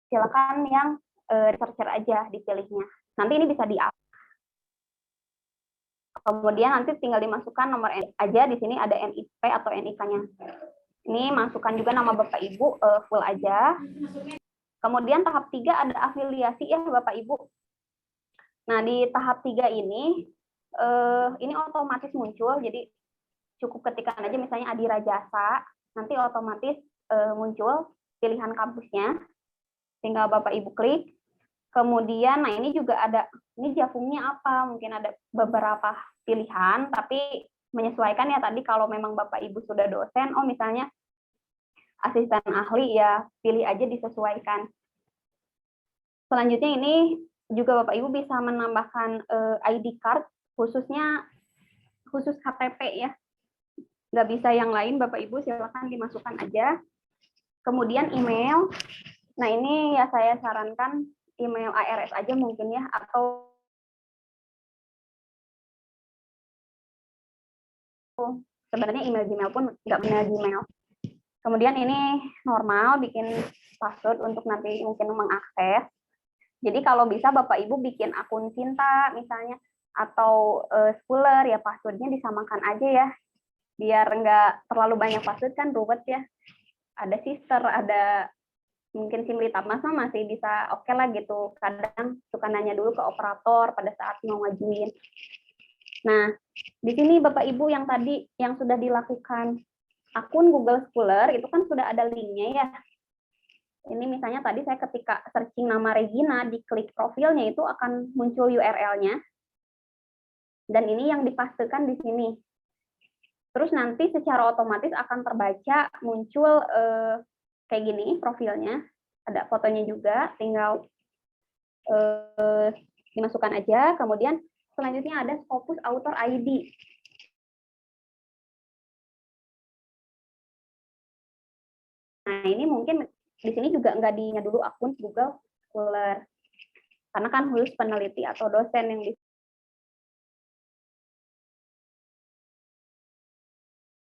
S1: silakan yang researcher aja dipilihnya. Nanti ini bisa di-up. Kemudian nanti tinggal dimasukkan nomor NIK aja, di sini ada NIP atau NIK-nya. Ini masukkan juga nama Bapak Ibu full aja. Kemudian tahap 3 ada afiliasi ya Bapak Ibu. Nah, di tahap 3 ini otomatis muncul, jadi cukup ketikkan aja misalnya Adira Jasa, nanti otomatis muncul pilihan kampusnya. Tinggal Bapak Ibu klik. Kemudian, nah ini juga ada, ini Javumnya apa? Mungkin ada beberapa pilihan, tapi menyesuaikan ya tadi kalau memang Bapak Ibu sudah dosen, oh misalnya asisten ahli ya pilih aja disesuaikan. Selanjutnya ini juga Bapak Ibu bisa menambahkan ID card, khusus KTP ya. Nggak bisa yang lain Bapak Ibu, silakan dimasukkan aja. Kemudian email. Nah, ini ya saya sarankan email ARS aja mungkin ya, atau sebenarnya email Gmail pun nggak benar Gmail. Kemudian ini normal, bikin password untuk nanti mungkin mengakses. Jadi kalau bisa Bapak Ibu bikin akun Sinta misalnya, atau Scholar ya passwordnya disamakan aja ya, biar nggak terlalu banyak password kan ruwet ya. Ada sister, ada mungkin simlitab masa masih bisa oke lah gitu. Kadang suka nanya dulu ke operator pada saat mau ngajuin. Nah, di sini Bapak Ibu yang tadi yang sudah dilakukan akun Google Scholar itu kan sudah ada linknya ya. Ini misalnya tadi saya ketika searching nama Regina, diklik profilnya itu akan muncul URL-nya. Dan ini yang dipastekan di sini. Terus nanti secara otomatis akan terbaca muncul kayak gini profilnya, ada fotonya juga, tinggal dimasukkan aja. Kemudian selanjutnya ada Scopus Author ID. Nah, ini mungkin di sini juga nggak dinya dulu akun Google Scholar, karena kan khusus peneliti atau dosen yang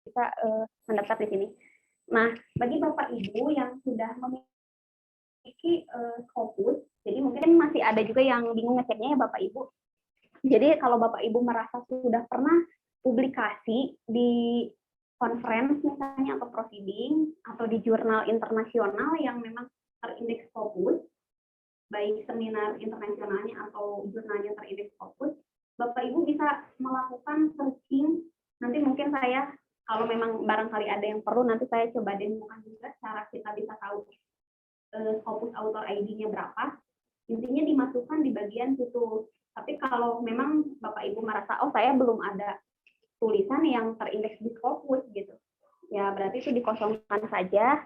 S1: bisa mendaftar di sini. Nah, bagi Bapak Ibu yang sudah memiliki Scopus, jadi mungkin masih ada juga yang bingung ngeceknya ya Bapak Ibu. Jadi kalau Bapak Ibu merasa sudah pernah publikasi di conference misalnya atau proceeding atau di jurnal internasional yang memang terindeks Scopus, baik seminar internasionalnya atau jurnalnya terindeks Scopus, Bapak Ibu bisa melakukan searching. Nanti mungkin saya kalau memang barangkali ada yang perlu, nanti saya coba demokan juga cara kita bisa tahu Scopus Author ID-nya berapa. Intinya dimasukkan di bagian situ. Tapi kalau memang Bapak Ibu merasa, oh saya belum ada tulisan yang terindeks di Scopus gitu, ya berarti itu dikosongkan saja.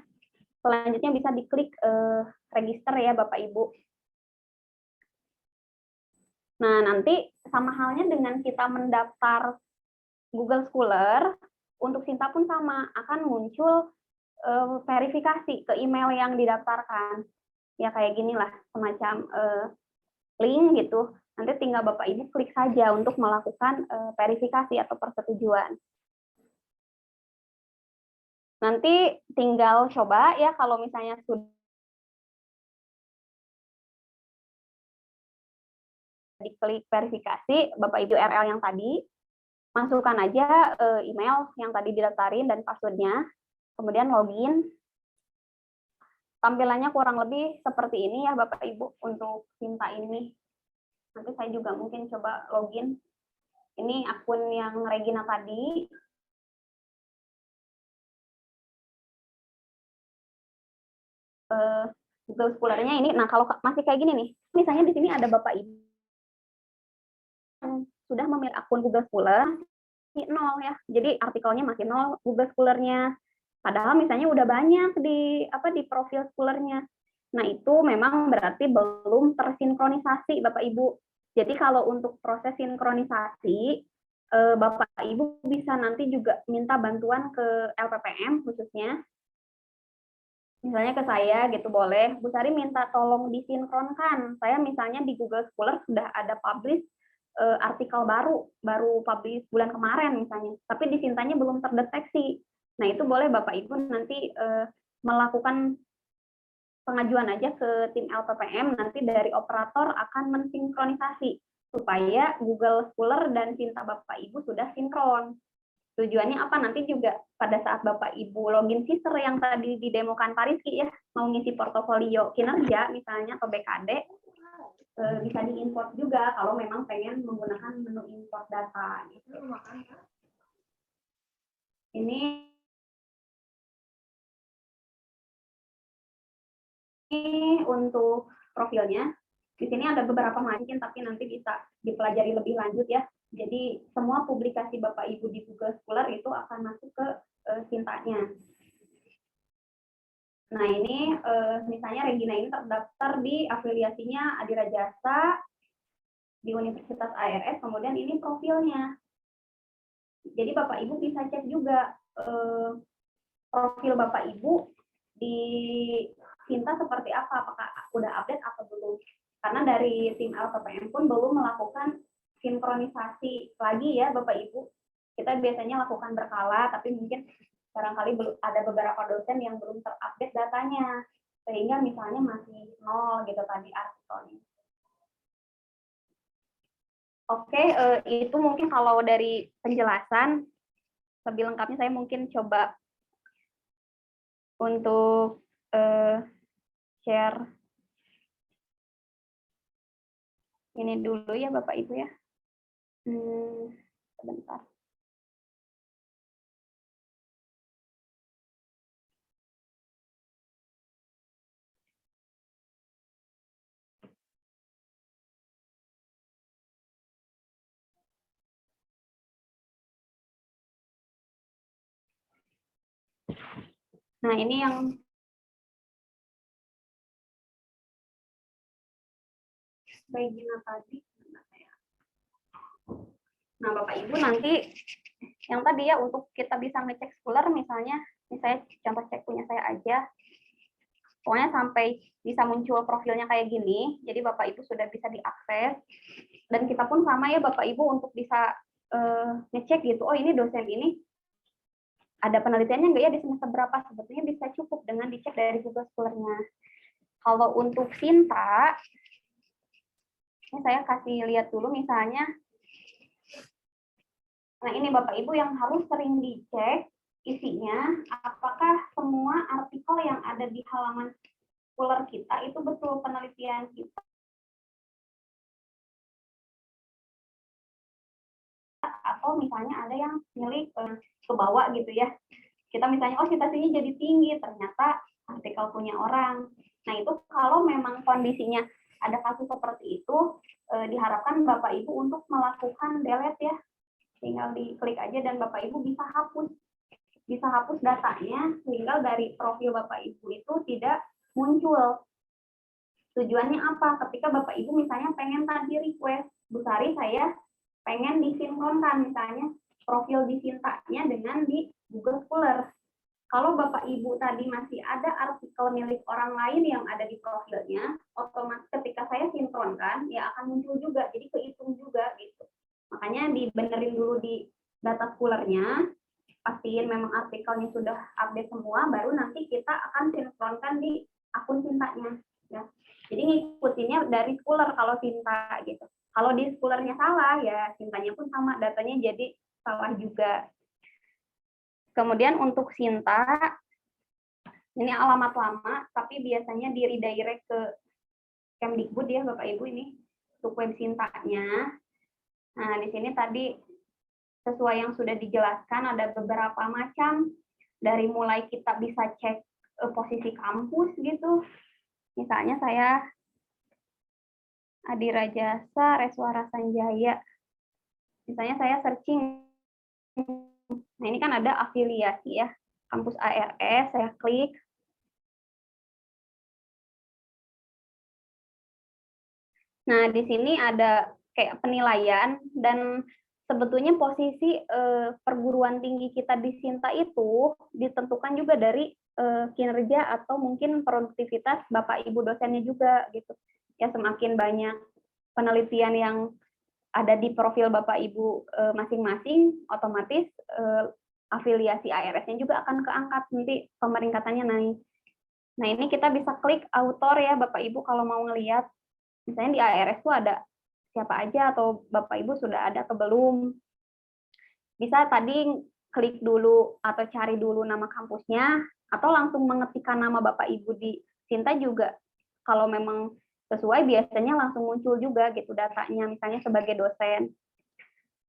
S1: Selanjutnya bisa diklik register ya Bapak Ibu. Nah, nanti sama halnya dengan kita mendaftar Google Scholar, untuk Sinta pun sama, akan muncul verifikasi ke email yang didaftarkan. Ya kayak ginilah, semacam link gitu. Nanti tinggal Bapak Ibu klik saja untuk melakukan verifikasi atau persetujuan. Nanti tinggal coba ya kalau misalnya sudah diklik verifikasi, Bapak Ibu URL yang tadi, masukkan aja email yang tadi didaftarin dan passwordnya, kemudian login. Tampilannya kurang lebih seperti ini ya Bapak Ibu untuk Sinta ini. Nanti saya juga mungkin coba login. Ini akun yang Regina tadi. Google Scholar-nya ini. Nah, kalau masih kayak gini nih, misalnya di sini ada Bapak Ibu yang sudah memiliki akun Google Scholar, masih nol ya. Jadi artikelnya masih nol Google Scholar-nya. Padahal misalnya udah banyak di profil Scholar-nya. Nah, itu memang berarti belum tersinkronisasi Bapak Ibu. Jadi kalau untuk proses sinkronisasi, Bapak Ibu bisa nanti juga minta bantuan ke LPPM khususnya. Misalnya ke saya gitu boleh, Bu Sari minta tolong disinkronkan. Saya misalnya di Google Scholar sudah ada publish artikel baru publish bulan kemarin misalnya, tapi di Sintanya belum terdeteksi. Nah, itu boleh Bapak Ibu nanti melakukan pengajuan aja ke tim LPPM, nanti dari operator akan mensinkronisasi supaya Google Scholar dan Sinta Bapak Ibu sudah sinkron. Tujuannya apa? Nanti juga pada saat Bapak Ibu login sister yang tadi didemokan Pak Rizky ya, mau ngisi portofolio kinerja misalnya atau BKD, bisa diimport juga kalau memang pengen menggunakan menu import data. Ini untuk profilnya. Di sini ada beberapa macam, tapi nanti bisa dipelajari lebih lanjut ya. Jadi semua publikasi Bapak Ibu di Google Scholar itu akan masuk ke Sintanya. Nah, ini misalnya Regina ini terdaftar di afiliasinya Adira Jasa di Universitas ARS, kemudian ini profilnya. Jadi Bapak Ibu bisa cek juga profil Bapak Ibu di Sinta seperti apa, apakah udah update atau belum. Karena dari tim LPPM pun belum melakukan sinkronisasi lagi ya Bapak Ibu. Kita biasanya lakukan berkala, tapi mungkin barangkali ada beberapa dosen yang belum terupdate datanya, sehingga misalnya masih nol gitu tadi artikelnya. Oke, itu mungkin kalau dari penjelasan. Lebih lengkapnya saya mungkin coba untuk share ini dulu ya Bapak Ibu ya. Sebentar. Nah, ini yang Regina tadi. Nah, Bapak Ibu nanti yang tadi ya untuk kita bisa ngecek Scholar misalnya, ini saya contoh cek punya saya aja. Pokoknya sampai bisa muncul profilnya kayak gini, jadi Bapak Ibu sudah bisa diakses. Dan kita pun sama ya Bapak Ibu untuk bisa ngecek gitu, oh ini dosen ini ada penelitiannya nggak ya di semester berapa, sebetulnya bisa cukup dengan dicek dari Google Scholar-nya. Kalau untuk Sinta, ini saya kasih lihat dulu misalnya. Nah, ini Bapak Ibu yang harus sering dicek isinya, apakah semua artikel yang ada di halaman Scholar kita itu betul penelitian kita, atau misalnya ada yang milik ke bawah gitu ya. Kita misalnya, oh citasinya jadi tinggi, ternyata artikel punya orang. Nah, itu kalau memang kondisinya ada kasus seperti itu, diharapkan Bapak Ibu untuk melakukan delete ya. Tinggal diklik aja dan Bapak Ibu bisa hapus datanya, sehingga dari profil Bapak Ibu itu tidak muncul. Tujuannya apa? Ketika Bapak Ibu misalnya pengen tadi request, Bu Sari saya pengen disinkronkan misalnya profil di Sintanya dengan di Google Scholar. Kalau Bapak Ibu tadi masih ada artikel milik orang lain yang ada di profilnya, otomatis ketika saya sinkronkan, ya akan muncul juga, jadi kehitung juga gitu. Makanya dibenerin dulu di data Scholar-nya, pastiin memang artikelnya sudah update semua, baru nanti kita akan sinkronkan di akun Sintanya. Ya. Jadi ngikutinnya dari Scholar kalau Sinta gitu. Kalau di Scholar-nya salah, ya Sintanya pun sama, datanya jadi salah juga. Kemudian untuk Sinta, ini alamat lama, tapi biasanya di redirect ke Kemdikbud ya Bapak Ibu ini untuk web Sintanya. Nah di sini tadi sesuai yang sudah dijelaskan ada beberapa macam, dari mulai kita bisa cek posisi kampus gitu. Misalnya saya Adira Jasa, Reswara Sanjaya. Misalnya saya searching. Nah, ini kan ada afiliasi ya. Kampus ARS, saya klik. Nah, di sini ada kayak penilaian dan sebetulnya posisi perguruan tinggi kita di Sinta itu ditentukan juga dari kinerja atau mungkin produktivitas Bapak Ibu dosennya juga gitu. Ya semakin banyak penelitian yang ada di profil Bapak Ibu masing-masing, otomatis afiliasi ARS-nya juga akan keangkat, nanti pemeringkatannya naik. Nah ini kita bisa klik autor ya Bapak Ibu kalau mau ngelihat, misalnya di ARS itu ada siapa aja atau Bapak Ibu sudah ada atau belum. Bisa tadi klik dulu atau cari dulu nama kampusnya, atau langsung mengetikkan nama Bapak Ibu di Sinta juga. Kalau memang sesuai biasanya langsung muncul juga gitu datanya, misalnya sebagai dosen.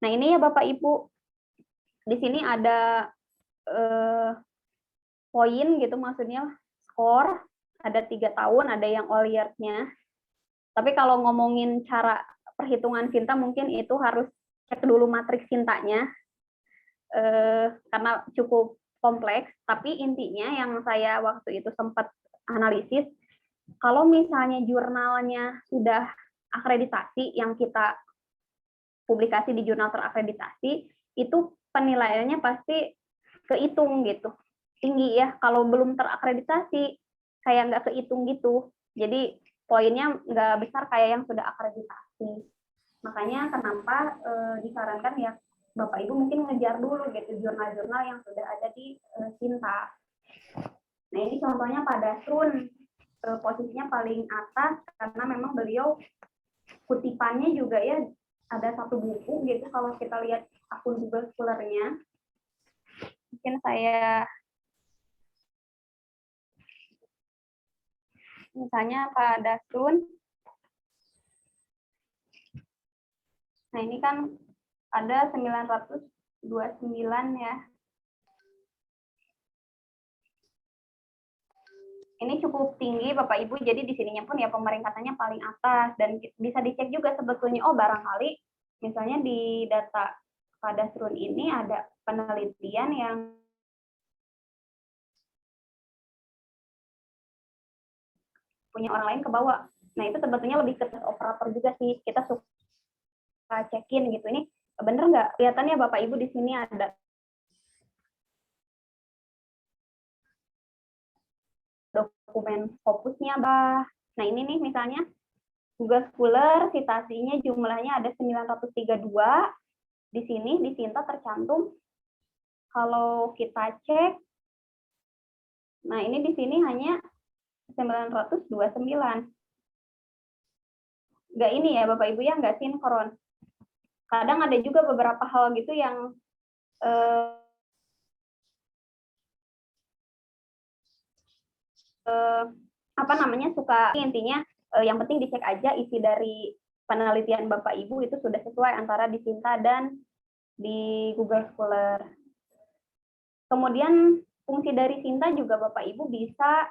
S1: Nah ini ya Bapak Ibu, di sini ada poin gitu, maksudnya skor, ada 3 tahun, ada yang all year-nya. Tapi kalau ngomongin cara perhitungan Sinta mungkin itu harus cek dulu matriks Sintanya, karena cukup kompleks. Tapi intinya yang saya waktu itu sempat analisis, kalau misalnya jurnalnya sudah akreditasi, yang kita publikasi di jurnal terakreditasi, itu penilaiannya pasti kehitung gitu, tinggi ya. Kalau belum terakreditasi, kayak nggak kehitung gitu. Jadi poinnya nggak besar kayak yang sudah akreditasi. Makanya kenapa disarankan ya Bapak Ibu mungkin ngejar dulu gitu jurnal-jurnal yang sudah ada di Sinta. Nah ini contohnya Pak Dasrun, posisinya paling atas karena memang beliau kutipannya juga ya ada 1 buku gitu. Kalau kita lihat akun Google Scholar-nya, mungkin saya misalnya Pak Dasrun. Nah ini kan ada 929 ya. Ini cukup tinggi Bapak Ibu, jadi di sininya pun ya pemeringkatannya paling atas, dan bisa dicek juga sebetulnya, oh barangkali misalnya di data Pak Dasrun ini ada penelitian yang punya orang lain ke bawah. Nah itu sebetulnya lebih ke operator juga sih, kita suka cekin gitu, ini bener nggak? Kelihatannya Bapak Ibu di sini ada dokumen fokusnya, bah. Nah ini nih misalnya Google Scholar citasinya jumlahnya ada 932. Di sini di Sinta tercantum. Kalau kita cek, nah ini di sini hanya 929. Nggak ini ya Bapak Ibu ya, nggak sinkron. Kadang ada juga beberapa hal gitu yang apa namanya suka, intinya yang penting dicek aja isi dari penelitian Bapak Ibu itu sudah sesuai antara di Sinta dan di Google Scholar. Kemudian fungsi dari Sinta juga Bapak Ibu bisa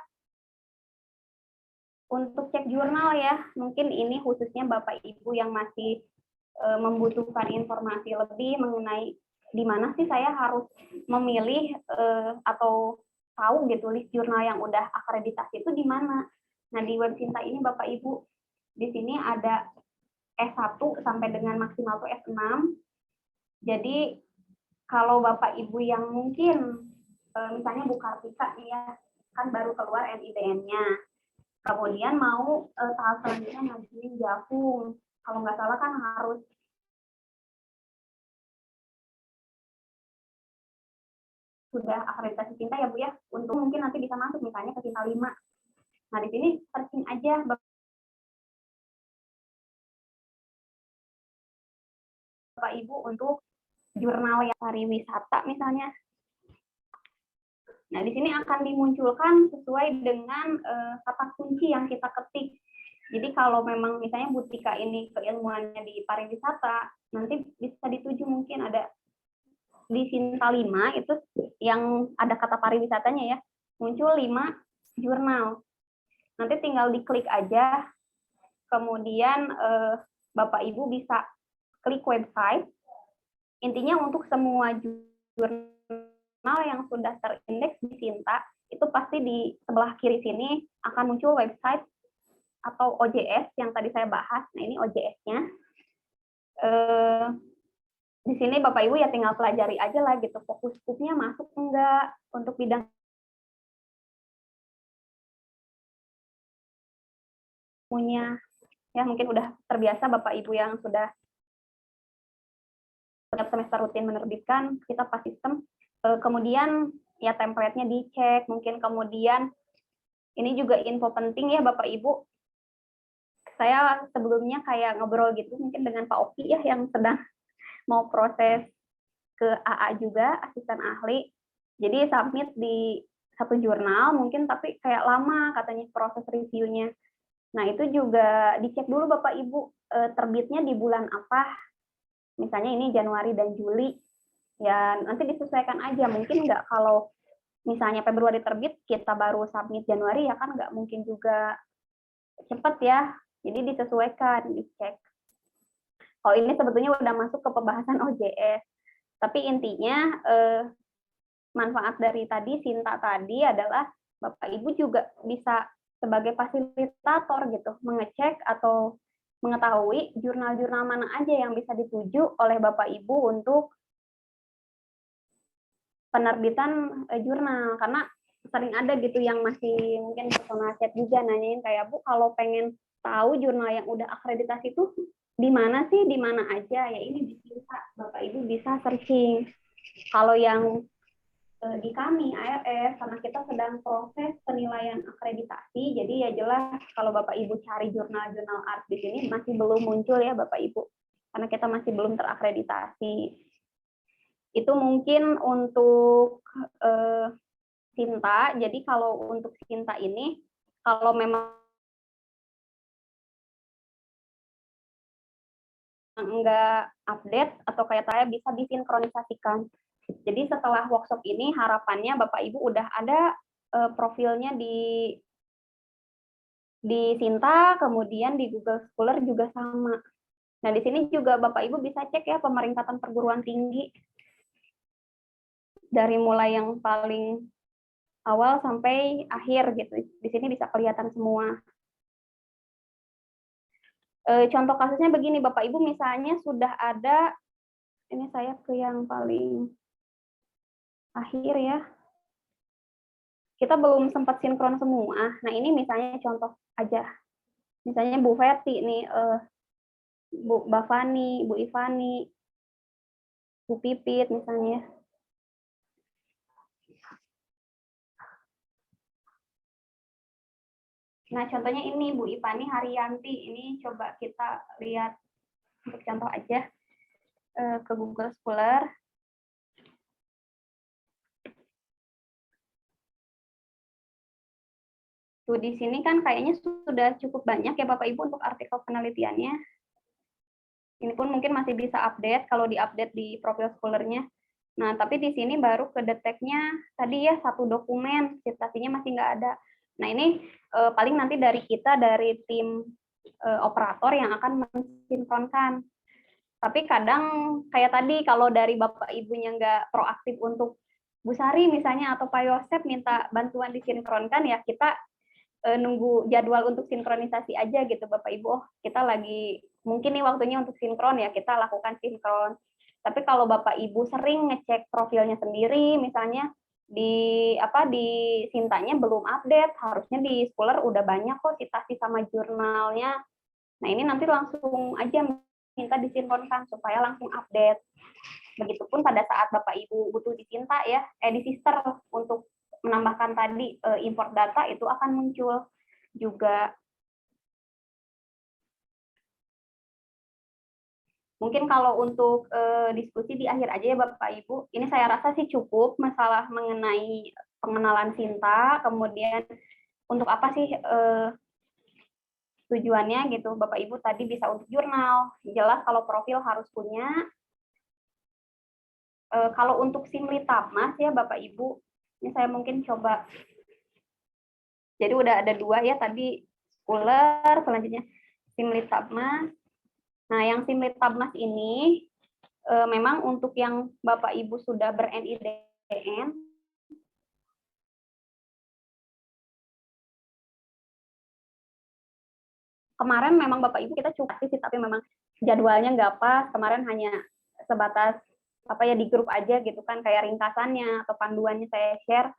S1: untuk cek jurnal ya. Mungkin ini khususnya Bapak Ibu yang masih membutuhkan informasi lebih mengenai di mana sih saya harus memilih atau tahu gitu list jurnal yang udah akreditasi itu di mana. Nah, di web Sinta ini Bapak Ibu di sini ada S1 sampai dengan maksimal tuh S6. Jadi kalau Bapak Ibu yang mungkin misalnya Bu Kartika nih ya, kan baru keluar NIDN-nya. Kemudian mau tahap selanjutnya ngajuin Jafung. Kalau nggak salah kan harus sudah akreditasi Sinta ya Bu ya, untuk mungkin nanti bisa masuk misalnya ke Sinta 5. Nah di sini searching aja Bapak Ibu untuk jurnal yang pariwisata misalnya. Nah, di sini akan dimunculkan sesuai dengan kata kunci yang kita ketik. Jadi kalau memang misalnya Bu Tika ini keilmuannya di pariwisata, nanti bisa dituju mungkin ada di Sinta 5 itu yang ada kata pariwisatanya ya, muncul 5 jurnal. Nanti tinggal diklik aja, kemudian Bapak Ibu bisa klik website. Intinya untuk semua jurnal yang sudah terindeks di Sinta, itu pasti di sebelah kiri sini akan muncul website atau OJS yang tadi saya bahas. Nah, ini OJS-nya. Di sini Bapak Ibu ya tinggal pelajari aja lah gitu, fokus skupnya masuk enggak untuk bidang punya. Ya mungkin udah terbiasa Bapak Ibu yang sudah setiap semester rutin menerbitkan, kita pas sistem. Kemudian ya template-nya dicek, mungkin kemudian ini juga info penting ya Bapak Ibu. Saya sebelumnya kayak ngobrol gitu mungkin dengan Pak Oki ya yang sedang mau proses ke AA juga, asisten ahli. Jadi submit di satu jurnal mungkin tapi kayak lama katanya proses reviewnya. Nah itu juga dicek dulu Bapak Ibu terbitnya di bulan apa. Misalnya ini Januari dan Juli. Ya nanti disesuaikan aja. Mungkin nggak kalau misalnya Februari terbit kita baru submit Januari ya kan nggak mungkin juga cepet ya. Jadi disesuaikan, dicek. Kalau ini sebetulnya udah masuk ke pembahasan OJS. Tapi intinya manfaat dari tadi Sinta tadi adalah Bapak Ibu juga bisa sebagai fasilitator gitu, mengecek atau mengetahui jurnal-jurnal mana aja yang bisa dituju oleh Bapak Ibu untuk penerbitan jurnal. Karena sering ada gitu yang masih mungkin personal chat juga nanyain kayak, Bu kalau pengen tahu jurnal yang udah akreditasi itu di mana sih, di mana aja, ya ini bisa Bapak Ibu bisa searching. Kalau yang di kami ARS, karena kita sedang proses penilaian akreditasi, jadi ya jelas kalau Bapak Ibu cari jurnal-jurnal art di sini masih belum muncul ya Bapak Ibu, karena kita masih belum terakreditasi. Itu mungkin untuk Sinta. Jadi kalau untuk Sinta ini, kalau memang enggak update atau kayak saya bisa disinkronisasikan. Jadi setelah workshop ini harapannya Bapak Ibu udah ada profilnya di Sinta, kemudian di Google Scholar juga sama. Nah di sini juga Bapak Ibu bisa cek ya pemeringkatan perguruan tinggi dari mulai yang paling awal sampai akhir gitu. Di sini bisa kelihatan semua. Contoh kasusnya begini Bapak Ibu, misalnya sudah ada, ini saya ke yang paling akhir ya, kita belum sempat sinkron semua. Nah ini misalnya contoh aja, misalnya Bu Feti nih, Bu Bavani, Bu Ivani, Bu Pipit misalnya. Nah contohnya ini Bu Ivani Haryanti, ini coba kita lihat untuk contoh aja ke Google Scholar. Tuh di sini kan kayaknya sudah cukup banyak ya Bapak Ibu untuk artikel penelitiannya. Ini pun mungkin masih bisa update kalau di-update di profil Scholar-nya. Nah, tapi di sini baru kedeteknya tadi ya satu dokumen, citasinya masih nggak ada. Nah, ini paling nanti dari kita, dari tim operator yang akan mensinkronkan. Tapi kadang kayak tadi kalau dari Bapak Ibunya nggak proaktif untuk Bu Sari misalnya atau Pak Yosep minta bantuan disinkronkan, ya kita nunggu jadwal untuk sinkronisasi aja gitu Bapak Ibu. Oh, kita lagi mungkin nih waktunya untuk sinkron ya, kita lakukan sinkron. Tapi kalau Bapak Ibu sering ngecek profilnya sendiri, misalnya di Sintanya belum update, harusnya di Scholar udah banyak kok citasi sama jurnalnya. Nah, ini nanti langsung aja minta disinkronkan supaya langsung update. Begitupun pada saat Bapak Ibu butuh di Sinta ya, di Sister untuk menambahkan tadi import data itu akan muncul juga. Mungkin kalau untuk diskusi di akhir aja ya Bapak Ibu. Ini saya rasa sih cukup masalah mengenai pengenalan Sinta, kemudian untuk apa sih tujuannya gitu. Bapak Ibu tadi bisa untuk jurnal, jelas kalau profil harus punya. Kalau untuk Simlitapmas ya Bapak Ibu, ini saya mungkin coba. Jadi udah ada 2 ya tadi, Scholar, selanjutnya Simlitapmas. Nah, yang Simlitapmas ini memang untuk yang Bapak Ibu sudah ber-NIDN, kemarin memang Bapak Ibu kita cukup aktif, tapi memang jadwalnya nggak pas. Kemarin hanya sebatas apa ya di grup aja gitu kan, kayak ringkasannya atau panduannya saya share.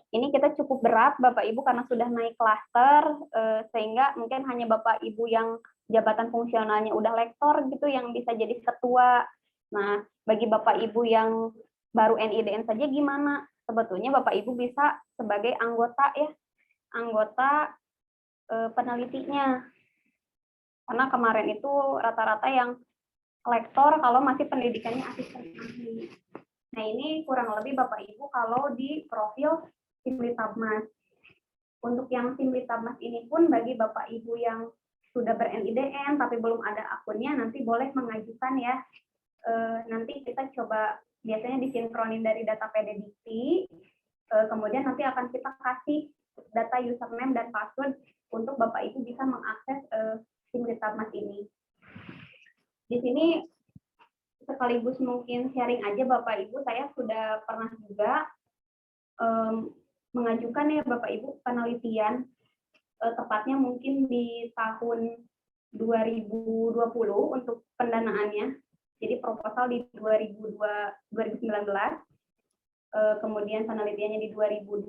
S1: Ini kita cukup berat Bapak Ibu karena sudah naik klaster, sehingga mungkin hanya Bapak Ibu yang jabatan fungsionalnya udah lektor gitu yang bisa jadi ketua. Nah, bagi Bapak Ibu yang baru NIDN saja gimana? Sebetulnya Bapak Ibu bisa sebagai anggota ya, anggota penelitinya. Karena kemarin itu rata-rata yang lektor kalau masih pendidikannya asisten ahli. Nah, ini kurang lebih Bapak Ibu kalau di profil Simlitapmas. Untuk yang Simlitapmas ini pun bagi Bapak Ibu yang sudah ber-NIDN tapi belum ada akunnya, nanti boleh mengajukan ya. Nanti kita coba biasanya disinkronin dari data PDDikti, kemudian nanti akan kita kasih data username dan password untuk Bapak Ibu bisa mengakses Simlitapmas ini. Di sini sekaligus mungkin sharing aja Bapak Ibu, saya sudah pernah juga mengajukan ya Bapak Ibu penelitian, tepatnya mungkin di tahun 2020 untuk pendanaannya. Jadi proposal di 2019, kemudian penelitiannya di 2020,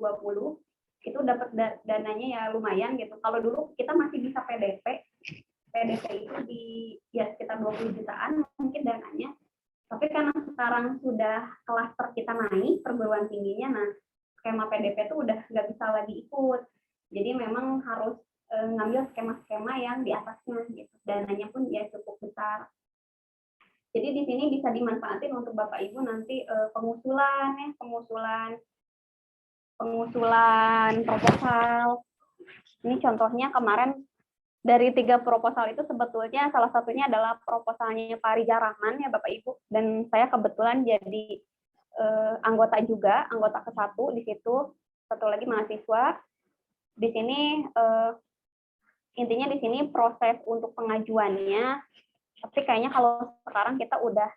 S1: itu dapat dananya ya lumayan gitu. Kalau dulu kita masih bisa PDP itu di ya sekitar 20 jutaan mungkin dananya. Tapi karena sekarang sudah klaster kita naik perguruan tingginya, nah skema PDP itu udah nggak bisa lagi ikut. Jadi memang harus ngambil skema-skema yang di atasnya gitu. Dananya pun ya cukup besar. Jadi di sini bisa dimanfaatin untuk Bapak Ibu nanti pengusulan proposal. Ini contohnya kemarin dari 3 proposal itu sebetulnya salah satunya adalah proposalnya Pak Riza Rahman ya Bapak Ibu, dan saya kebetulan jadi anggota juga, anggota ke-1 di situ, satu lagi mahasiswa. Di sini intinya di sini proses untuk pengajuannya, tapi kayaknya kalau sekarang kita udah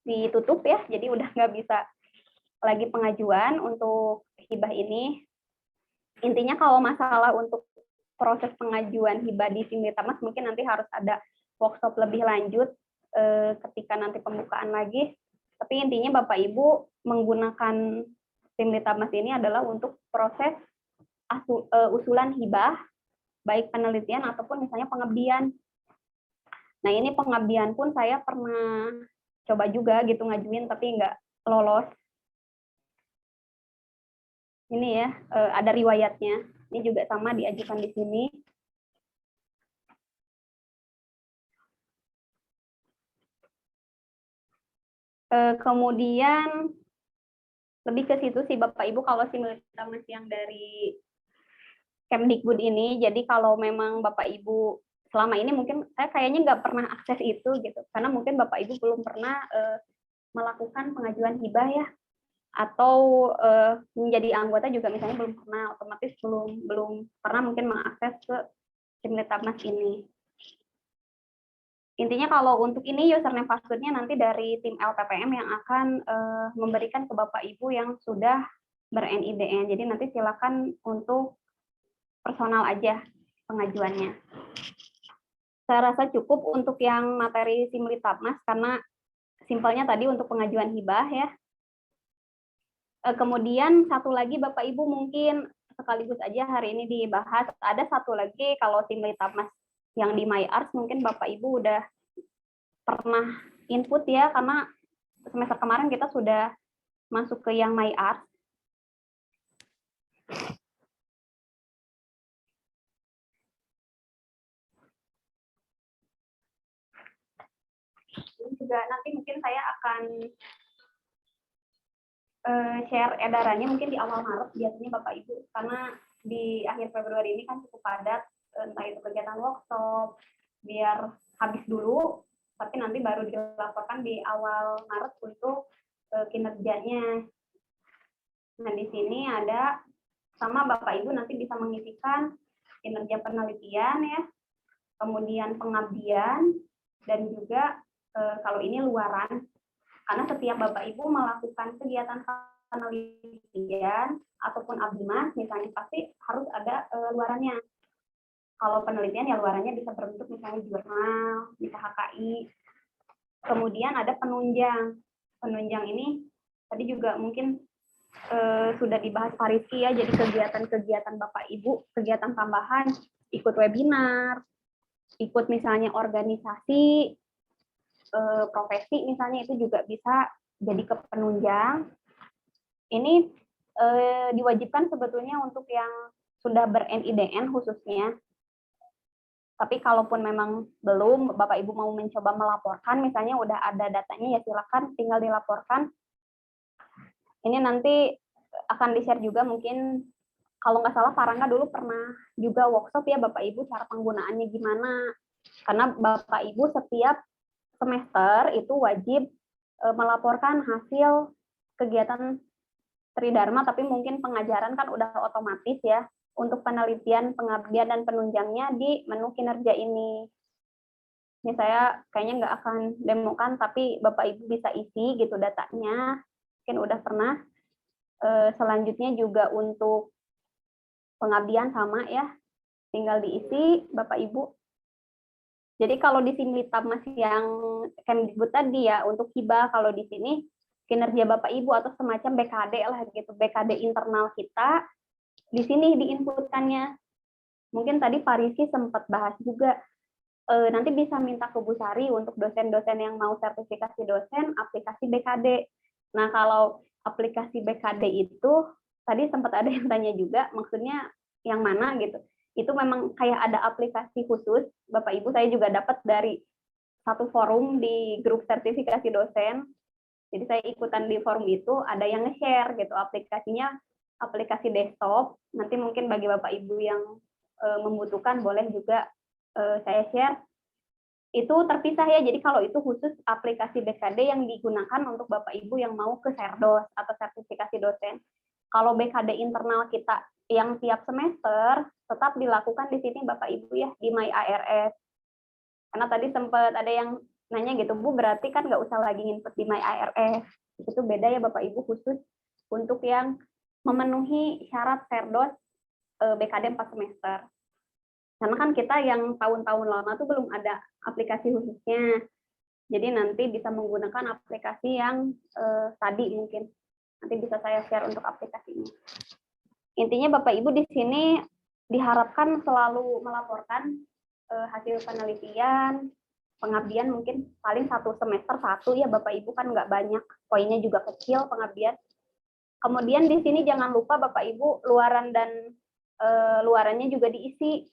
S1: ditutup ya, jadi udah nggak bisa lagi pengajuan untuk hibah ini. Intinya kalau masalah untuk proses pengajuan hibah di Simlitapmas mungkin nanti harus ada workshop lebih lanjut ketika nanti pembukaan lagi. Tapi intinya Bapak Ibu menggunakan Simlitapmas ini adalah untuk proses usulan hibah, baik penelitian ataupun misalnya pengabdian. Nah, ini pengabdian pun saya pernah coba juga gitu ngajuin tapi nggak lolos. Ini ya, ada riwayatnya. Ini juga sama diajukan di sini. Kemudian lebih ke situ sih Bapak Ibu kalau Simlitapmas yang dari Kemdikbud ini. Jadi kalau memang Bapak Ibu selama ini mungkin saya kayaknya nggak pernah akses itu gitu, karena mungkin Bapak Ibu belum pernah melakukan pengajuan hibah ya, atau menjadi anggota juga misalnya belum pernah, otomatis belum pernah mungkin mengakses ke Simlitapmas ini. Intinya kalau untuk ini username passwordnya nanti dari tim LPPM yang akan memberikan ke Bapak Ibu yang sudah ber-NIDN. Jadi nanti silakan untuk personal aja pengajuannya. Saya rasa cukup untuk yang materi Simlitapmas karena simpelnya tadi untuk pengajuan hibah ya. Kemudian satu lagi Bapak Ibu mungkin sekaligus aja hari ini dibahas. Ada satu lagi kalau Simlitapmas yang di MyArts mungkin Bapak Ibu udah pernah input ya, karena semester kemarin kita sudah masuk ke yang MyArts. juga nanti mungkin saya akan share edarannya mungkin di awal Maret biasanya Bapak Ibu, karena di akhir Februari ini kan cukup padat, entah itu kegiatan workshop, biar habis dulu, tapi nanti baru dilaporkan di awal Maret untuk kinerjanya. Nah, di sini ada sama Bapak Ibu nanti bisa mengisikan kinerja penelitian ya, kemudian pengabdian, dan juga kalau ini luaran. Karena setiap Bapak Ibu melakukan kegiatan penelitian ataupun abdimas, misalnya pasti harus ada luarannya. Kalau penelitian ya luarannya bisa berbentuk misalnya jurnal, bisa HKI. Kemudian ada penunjang. Penunjang ini tadi juga mungkin sudah dibahas Pak Rizky ya, jadi kegiatan-kegiatan Bapak Ibu, kegiatan tambahan, ikut webinar, ikut misalnya organisasi, profesi misalnya itu juga bisa jadi penunjang. Ini diwajibkan sebetulnya untuk yang sudah ber-NIDN khususnya. Tapi kalaupun memang belum, Bapak Ibu mau mencoba melaporkan, misalnya udah ada datanya ya silakan tinggal dilaporkan. Ini nanti akan di-share juga mungkin, kalau nggak salah Farangga dulu pernah juga workshop ya Bapak Ibu cara penggunaannya gimana. Karena Bapak Ibu setiap semester itu wajib melaporkan hasil kegiatan Tridharma, tapi mungkin pengajaran kan udah otomatis ya. Untuk penelitian, pengabdian, dan penunjangnya di menu kinerja ini. Ini saya kayaknya nggak akan demokan, tapi Bapak Ibu bisa isi gitu datanya. Mungkin udah pernah. Selanjutnya juga untuk pengabdian sama ya, tinggal diisi Bapak Ibu. Jadi kalau di Simlitab masih yang Kemdikbud tadi ya, untuk hibah, kalau di sini kinerja Bapak Ibu atau semacam BKD lah gitu, BKD internal kita, di sini diinputkannya. Mungkin tadi Pak Rizky sempat bahas juga, nanti bisa minta ke Bu Sari untuk dosen-dosen yang mau sertifikasi dosen, aplikasi BKD. Nah, kalau aplikasi BKD itu, tadi sempat ada yang tanya juga, maksudnya yang mana gitu. Itu memang kayak ada aplikasi khusus, Bapak Ibu saya juga dapat dari satu forum di grup sertifikasi dosen. Jadi saya ikutan di forum itu, ada yang nge-share gitu aplikasinya, aplikasi desktop. Nanti mungkin bagi Bapak Ibu yang membutuhkan boleh juga saya share. Itu terpisah ya, jadi kalau itu khusus aplikasi BKD yang digunakan untuk Bapak Ibu yang mau ke Serdos atau sertifikasi dosen. Kalau BKD internal kita yang tiap semester tetap dilakukan di sini Bapak Ibu ya, di My ARS. Karena tadi sempat ada yang nanya gitu, Bu, berarti kan nggak usah lagi input di My ARS. Itu beda ya Bapak Ibu, khusus untuk yang memenuhi syarat Serdos BKD 4 semester. Karena kan kita yang tahun-tahun lama tuh belum ada aplikasi khususnya. Jadi nanti bisa menggunakan aplikasi yang tadi mungkin. Nanti bisa saya share untuk aplikasinya. Intinya Bapak Ibu di sini diharapkan selalu melaporkan hasil penelitian, pengabdian mungkin paling satu semester satu ya Bapak Ibu, kan nggak banyak, poinnya juga kecil pengabdian. Kemudian di sini jangan lupa Bapak Ibu luaran dan luarannya juga diisi.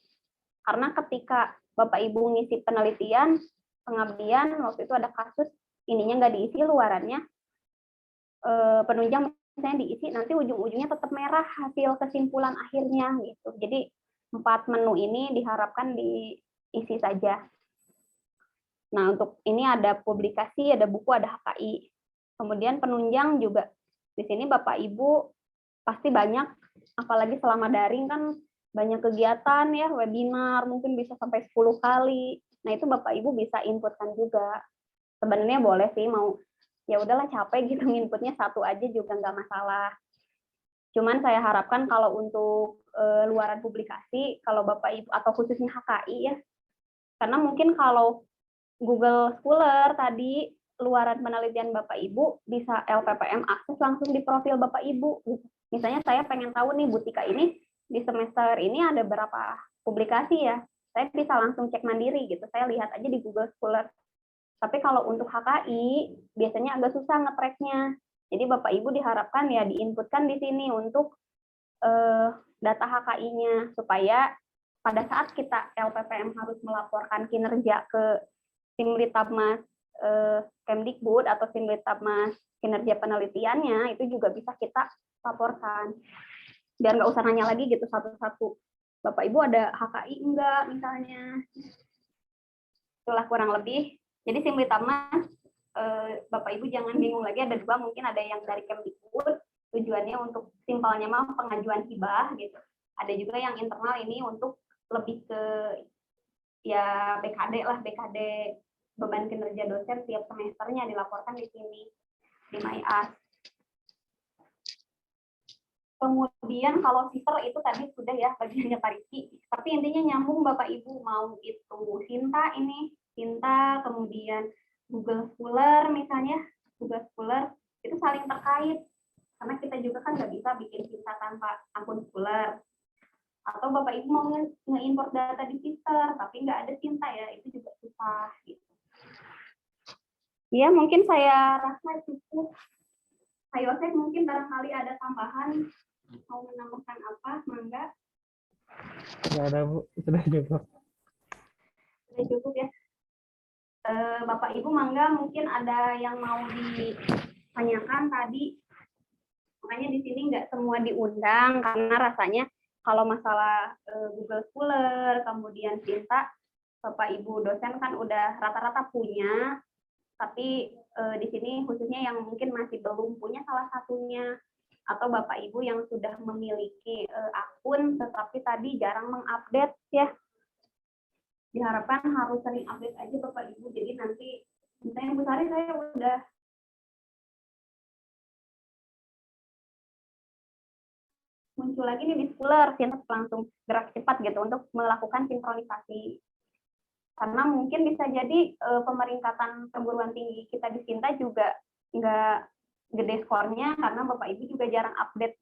S1: Karena ketika Bapak Ibu ngisi penelitian, pengabdian, waktu itu ada kasus ininya nggak diisi luarannya, penunjang misalnya diisi, nanti ujung-ujungnya tetap merah hasil kesimpulan akhirnya gitu. Jadi 4 menu ini diharapkan diisi saja. Nah, untuk ini ada publikasi, ada buku, ada HKI. Kemudian penunjang juga di sini Bapak Ibu pasti banyak, apalagi selama daring kan banyak kegiatan ya, webinar mungkin bisa sampai 10 kali. Nah, itu Bapak Ibu bisa inputkan juga. Sebenarnya boleh sih, mau ya udahlah capek gitu inputnya satu aja juga nggak masalah. Cuman saya harapkan kalau untuk luaran publikasi, kalau Bapak Ibu atau khususnya HKI ya, karena mungkin kalau Google Scholar tadi luaran penelitian Bapak Ibu bisa LPPM akses langsung di profil Bapak Ibu. Misalnya saya pengen tahu nih Bu Tika ini di semester ini ada berapa publikasi ya, saya bisa langsung cek mandiri gitu. Saya lihat aja di Google Scholar. Tapi kalau untuk HKI, biasanya agak susah nge-track-nya. Jadi Bapak Ibu diharapkan ya diinputkan di sini untuk data HKI-nya, supaya pada saat kita LPPM harus melaporkan kinerja ke Simlitabmas Kemdikbud atau Sinbitama kinerja penelitiannya, itu juga bisa kita laporkan. Biar nggak usah nanya lagi gitu satu-satu. Bapak Ibu ada HKI enggak misalnya. Itulah kurang lebih. Jadi Sinbitama, Bapak Ibu jangan bingung lagi, ada dua, mungkin ada yang dari Kemdikbud, tujuannya untuk simpelnya mah pengajuan hibah gitu. Ada juga yang internal ini untuk lebih ke ya BKD lah, BKD beban kinerja dosen tiap semesternya dilaporkan di sini di MyAs. Kemudian kalau sister itu tadi sudah ya bagiannya Pak Rizky, tapi intinya nyambung Bapak Ibu, mau itu Sinta, kemudian Google Scholar misalnya, Google Scholar itu saling terkait, karena kita juga kan nggak bisa bikin Sinta tanpa akun Scholar. Atau Bapak Ibu mau nge-import data di sister, tapi nggak ada Sinta ya, itu juga susah gitu. Ya mungkin saya rasa cukup. Pak Yosef mungkin barangkali ada tambahan, mau menambahkan apa, mangga.
S4: Nggak ada Bu, sudah cukup.
S1: Sudah cukup ya. Bapak Ibu mangga mungkin ada yang mau ditanyakan tadi. Makanya di sini nggak semua diundang karena rasanya kalau masalah Google Scholar, kemudian Sinta, Bapak Ibu dosen kan udah rata-rata punya, tapi di sini khususnya yang mungkin masih belum punya salah satunya, atau Bapak Ibu yang sudah memiliki akun tetapi tadi jarang mengupdate ya. Diharapkan harus sering update aja Bapak Ibu, jadi nanti misalnya Bu Sari saya udah muncul lagi nih di Scholar, langsung gerak cepat gitu untuk melakukan sinkronisasi. Karena mungkin bisa jadi pemeringkatan perguruan tinggi kita di Sinta juga nggak gede skornya karena Bapak Ibu juga jarang update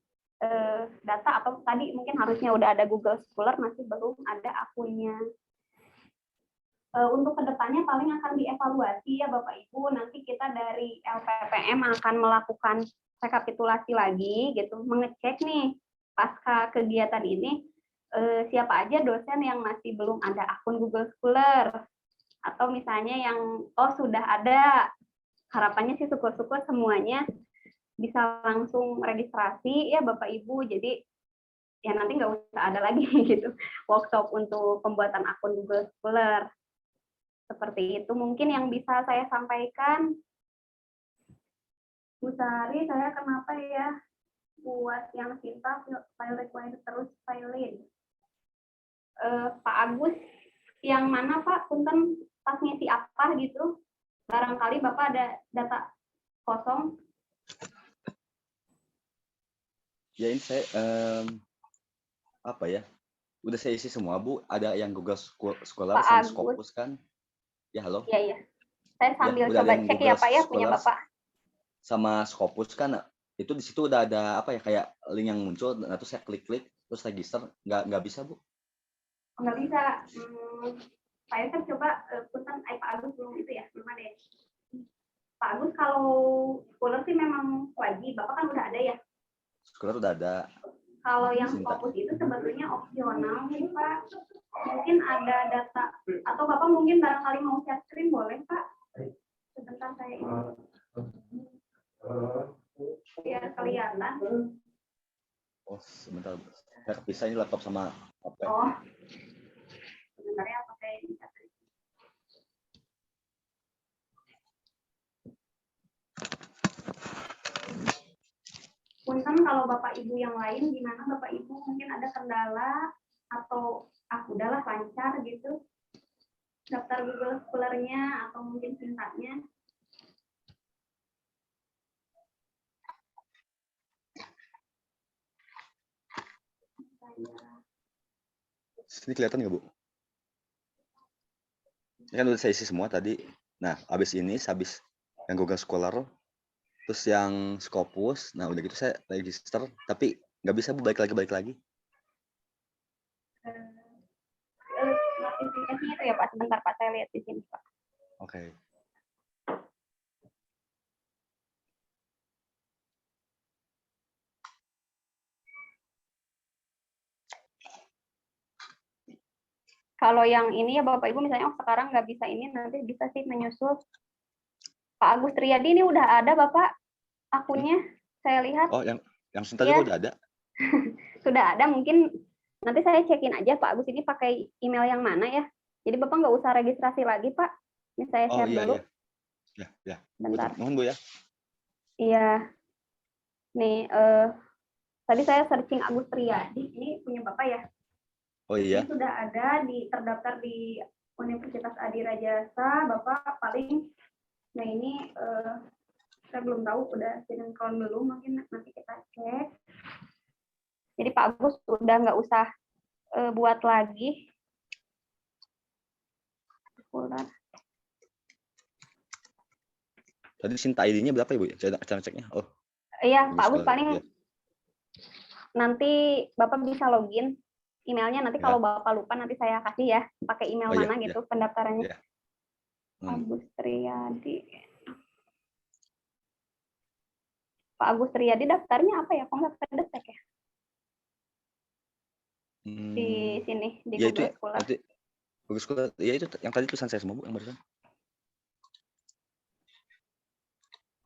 S1: data, atau tadi mungkin harusnya udah ada Google Scholar masih belum ada akunnya. Untuk kedepannya paling akan dievaluasi ya Bapak Ibu, nanti kita dari LPPM akan melakukan rekapitulasi lagi gitu, mengecek nih pasca kegiatan ini siapa aja dosen yang masih belum ada akun Google Scholar, atau misalnya yang sudah ada, harapannya sih syukur-syukur semuanya bisa langsung registrasi ya Bapak Ibu, jadi ya nanti nggak usah ada lagi gitu workshop untuk pembuatan akun Google Scholar. Seperti itu mungkin yang bisa saya sampaikan. Bu Sari, saya kenapa ya buat yang Sinta file required terus filein. Pak Agus, yang mana Pak? Punten pas ngisi apa gitu? Barangkali Bapak ada data kosong.
S5: Ya ini saya apa ya? Udah saya isi semua Bu. Ada yang Google Scholar
S1: Pak
S5: sama
S1: Agus.
S5: Scopus kan? Ya halo.
S1: Iya. Saya sambil
S5: udah
S1: coba
S5: ada yang
S1: cek
S5: Google
S1: ya Pak ya punya
S5: Scholar
S1: Bapak.
S5: sama Scopus kan? Itu di situ udah ada apa ya, kayak link yang muncul, nah terus saya klik terus register, nggak bisa Bu?
S1: Nggak bisa. Saya kan coba punten Pak Agus belum itu ya, belum ada ya. Pak Agus kalau Scholar sih memang wajib, Bapak kan udah ada ya.
S5: Scholar udah ada.
S1: Kalau yang
S5: Sinta.
S1: Scopus itu sebetulnya opsional nih Pak. Mungkin ada data, atau Bapak mungkin barangkali mau share screen boleh Pak? Sebentar saya ini. Biar kelihatan.
S5: Oh sebentar, nggak bisa ini laptop sama HP.
S1: Oh, sebentar ya pakai ini. Punten kalau Bapak Ibu yang lain gimana Bapak Ibu mungkin ada kendala atau udahlah lancar gitu daftar Google Scholar-nya atau mungkin Sintanya.
S5: Ini kelihatan nggak Bu? Ini kan udah saya isi semua tadi. Nah habis yang Google Scholar, terus yang Scopus, nah udah gitu saya register, tapi nggak bisa Bu, balik lagi.
S1: Notifikasinya itu ya Pak, sebentar Pak, saya lihat di sini Pak.
S5: Oke.
S1: Kalau yang ini ya Bapak Ibu misalnya sekarang nggak bisa ini, nanti bisa sih menyusul Pak Agus Triadi ini udah ada Bapak akunnya. Saya lihat
S5: Oh, yang Sinta
S1: Iya.
S5: juga udah ada.
S1: sudah ada. Mungkin nanti saya cekin aja Pak Agus ini pakai email yang mana ya. Jadi Bapak nggak usah registrasi lagi Pak. Ini saya
S5: Oh
S1: share
S5: iya
S1: dulu.
S5: iya. Ya.
S1: Bentar.
S5: Mohon Bu ya.
S1: Iya. Nih, tadi saya searching Agus Triadi. Ini punya Bapak ya.
S5: Oh iya.
S1: Ini sudah ada terdaftar di Universitas Adira Jasa. Bapak paling, nah ini saya belum tahu udah sinkron belum. Mungkin nanti kita cek. Jadi Pak Agus udah nggak usah buat lagi.
S5: Tadi Sinta ID-nya berapa ya Bu? Cara ceknya. Oh.
S1: Iya, Pak Agus
S5: Bagus
S1: paling
S5: sekali.
S1: nanti Bapak bisa login emailnya. Nanti
S5: Ya.
S1: kalau Bapak lupa nanti saya kasih ya pakai email
S5: Oh, iya,
S1: mana
S5: iya.
S1: gitu pendaftarannya.
S5: Iya.
S1: Agus Triadi. Pak Agus Triadi daftarnya apa ya? Kok nggak kedetek ya? Di sini di
S5: Ya itu
S1: Google Scholar.
S5: Google Scholar. Ya itu yang tadi tulisan saya semua Bu, yang barusan.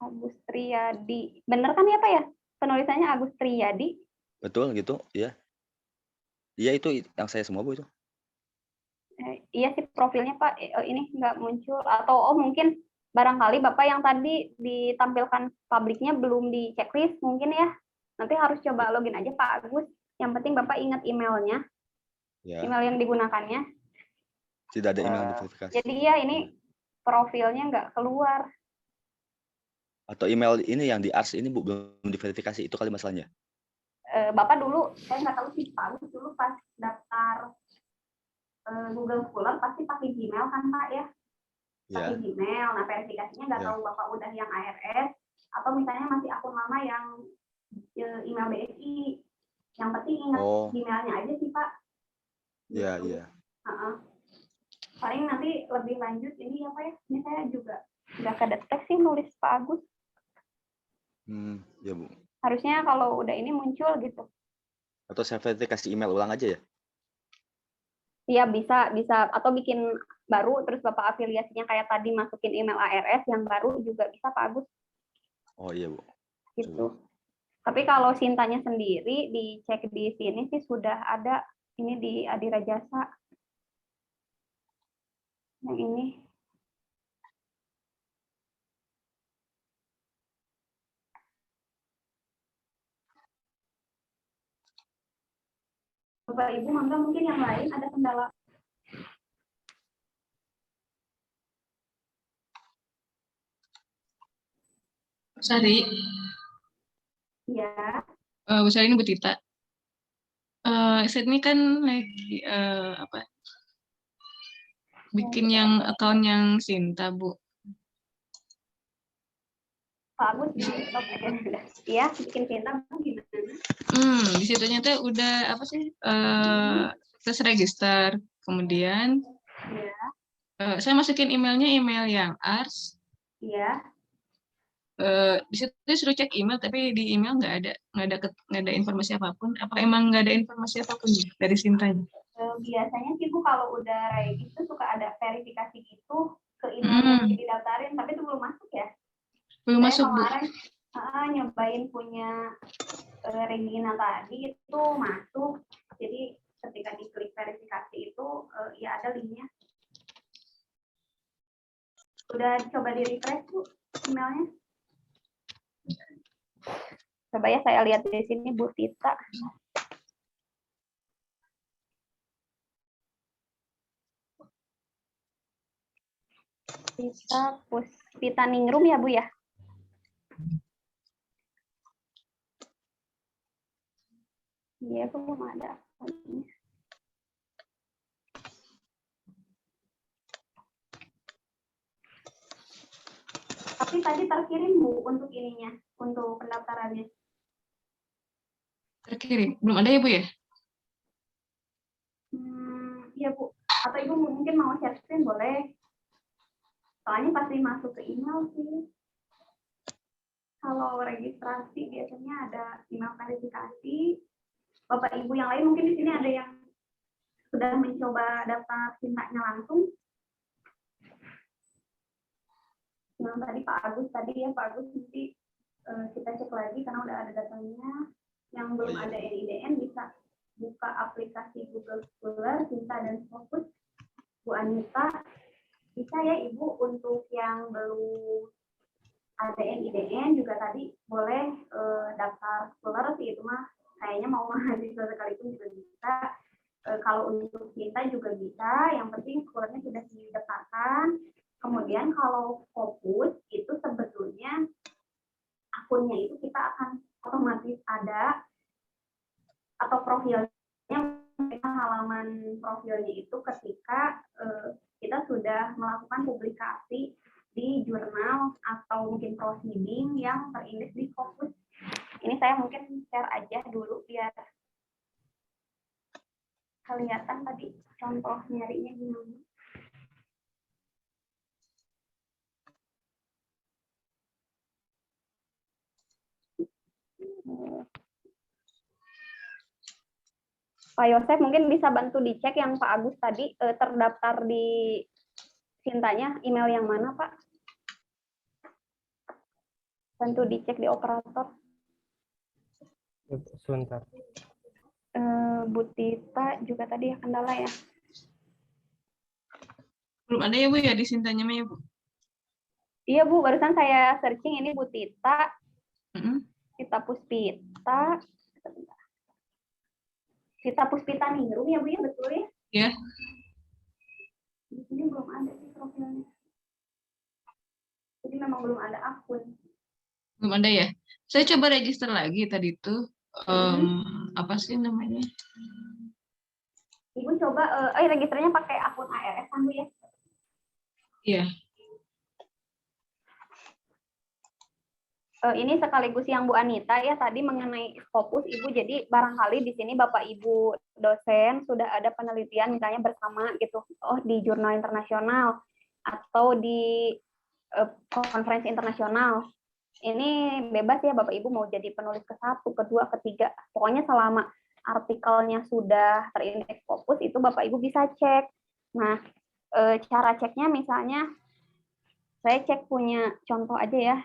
S1: Agus Triadi. Bener kan ya Pak ya? Penulisannya Agus Triadi.
S5: Betul gitu, ya. Iya itu yang saya semua Bu itu.
S1: Iya sih profilnya Pak. Ini nggak muncul. Atau mungkin barangkali Bapak yang tadi ditampilkan publiknya belum di checklist mungkin ya. Nanti harus coba login aja Pak Agus. Yang penting Bapak ingat emailnya.
S5: Ya.
S1: Email yang digunakannya.
S5: Tidak ada email diverifikasi.
S1: Jadi ya ini profilnya nggak keluar.
S5: Atau email ini yang di ARS ini Bu belum diverifikasi, itu kali masalahnya.
S1: Bapak dulu, saya nggak tahu sih Pak Agus dulu pas daftar Google Scholar pasti pakai Gmail kan Pak ya? Pakai Gmail. Nah verifikasinya nggak tahu Bapak udah yang ARS atau misalnya masih akun lama yang email BSI. Yang penting ingat Gmailnya aja sih Pak.
S5: Iya iya.
S1: Paling nanti lebih lanjut ini apa ya? Ini saya juga nggak kedetek sih nulis Pak Agus.
S5: Ya Bu.
S1: Harusnya kalau udah ini muncul gitu.
S5: Atau saya verifikasi email ulang aja ya?
S1: Iya bisa atau bikin baru terus Bapak afiliasinya kayak tadi masukin email ARS yang baru juga bisa Pak Agus.
S5: Oh iya Bu.
S1: Gitu. Coba. Tapi kalau Sintanya sendiri dicek di sini sih sudah ada ini di Adira Jasa. Yang ini. Bapak Ibu mangga mungkin yang lain ada kendala.
S2: Sari.
S1: Ya.
S2: Bu Sari ini Bu Tita. Saya ini kan lagi bikin yang account yang Sinta Bu.
S1: Pak Agus di stop aja. Iya, bikin Sinta gimana?
S2: Di situnya tuh udah apa sih? Terus register. Kemudian saya masukin emailnya email yang ARS.
S1: Iya.
S2: Di situ suruh cek email, tapi di email nggak ada informasi apapun. Apa emang nggak ada informasi apapun dari Sintanya?
S1: Biasanya sih Bu kalau udah register suka ada verifikasi gitu ke email yang didaftarin, tapi itu belum masuk ya.
S2: Belum
S1: Saya
S2: masuk Bu.
S1: Kemarin nyobain punya Regina tadi itu masuk. Jadi ketika diklik verifikasi itu ya ada linknya. Udah coba di refresh Bu emailnya. Coba ya saya lihat di sini Bu Tita. Puspita Ningrum ya Bu ya? Iya Bu belum ada. Tapi tadi terkirim Bu untuk ininya, untuk pendaftarannya.
S2: Terkirim? Belum ada ya Bu ya?
S1: Iya Bu. Atau Ibu mungkin mau share screen boleh. Soalnya pasti masuk ke email sih. Kalau registrasi biasanya ada email verifikasi. Bapak Ibu yang lain mungkin di sini ada yang sudah mencoba daftar Sintanya langsung. yang tadi Pak Agus tadi ya, Pak Agus nanti kita cek lagi karena udah ada datanya. Yang belum
S5: iya.
S1: ada NIDN bisa buka aplikasi Google Scholar, Cinta dan Fokus. Bu Anita, bisa ya Ibu untuk yang belum ada NIDN juga tadi boleh daftar Scholar sih, itu mah kayaknya mau mahasiswa sekalipun juga bisa. Kalau untuk Cinta juga bisa, yang penting Scholarnya sudah didaftarkan. Kemudian kalau Fokus itu sebetulnya akunnya itu kita akan otomatis ada atau profilnya, halaman profilnya itu ketika kita sudah melakukan publikasi di jurnal atau mungkin proceeding yang terindeks di Fokus. Ini saya mungkin share aja dulu biar kelihatan tadi contoh nyarinya gimana. Pak Yosef mungkin bisa bantu dicek yang Pak Agus tadi terdaftar di Cintanya, email yang mana Pak? Bantu dicek di operator.
S6: Sebentar.
S1: Bu Tita juga tadi ya kendala ya.
S2: Belum ada ya Bu ya di Sintanya ya Bu?
S1: Iya Bu, barusan saya searching ini Bu Tita,
S2: Mm-mm.
S1: Tita Puspita, Tita Puspita Ningrum ya Bu ya, betul ya?
S2: Ya.
S1: Di sini belum ada sih profilnya. Jadi memang belum ada akun.
S2: Belum ada ya? Saya coba register lagi tadi itu. Apa sih namanya?
S1: Ibu coba, registernya pakai akun ARS kan Bu ya?
S2: Iya.
S1: Ini sekaligus yang Bu Anita ya tadi mengenai Scopus Ibu, jadi barangkali di sini Bapak Ibu dosen sudah ada penelitian misalnya bersama gitu, di jurnal internasional atau di konferensi internasional. Ini bebas ya Bapak Ibu mau jadi penulis ke-1, ke-2, ke-3, pokoknya selama artikelnya sudah terindeks Scopus itu Bapak Ibu bisa cek. Nah, cara ceknya misalnya saya cek punya contoh aja ya.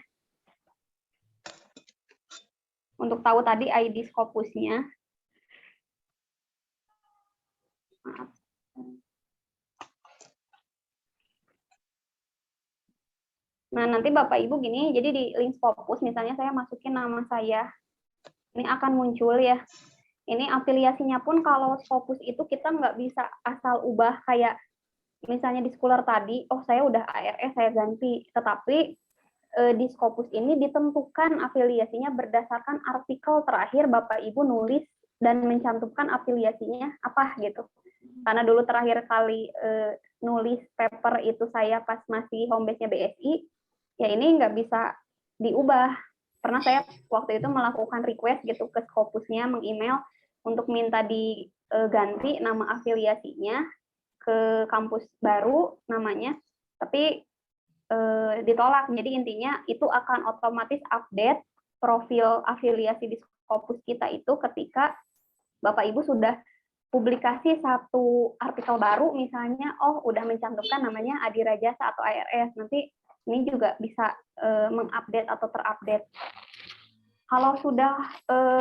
S1: Untuk tahu tadi ID Scopusnya. Maaf. Nah, nanti Bapak Ibu gini, jadi di link Scopus misalnya saya masukin nama saya. Ini akan muncul ya. Ini afiliasinya pun kalau Scopus itu kita nggak bisa asal ubah kayak misalnya di Scholar tadi, oh saya udah ARS saya ganti. Tetapi di Scopus ini ditentukan afiliasinya berdasarkan artikel terakhir Bapak Ibu nulis dan mencantumkan afiliasinya apa gitu. Karena dulu terakhir kali nulis paper itu saya pas masih home base-nya BSI, ya ini nggak bisa diubah. Pernah saya waktu itu melakukan request gitu ke Scopusnya, meng-email untuk minta diganti nama afiliasinya ke kampus baru namanya, tapi ditolak. Jadi intinya itu akan otomatis update profil afiliasi di Scopus kita itu ketika Bapak Ibu sudah publikasi satu artikel baru misalnya, udah mencantumkan namanya Adi Rajasa atau ARS. Nanti ini juga bisa mengupdate atau terupdate. Kalau sudah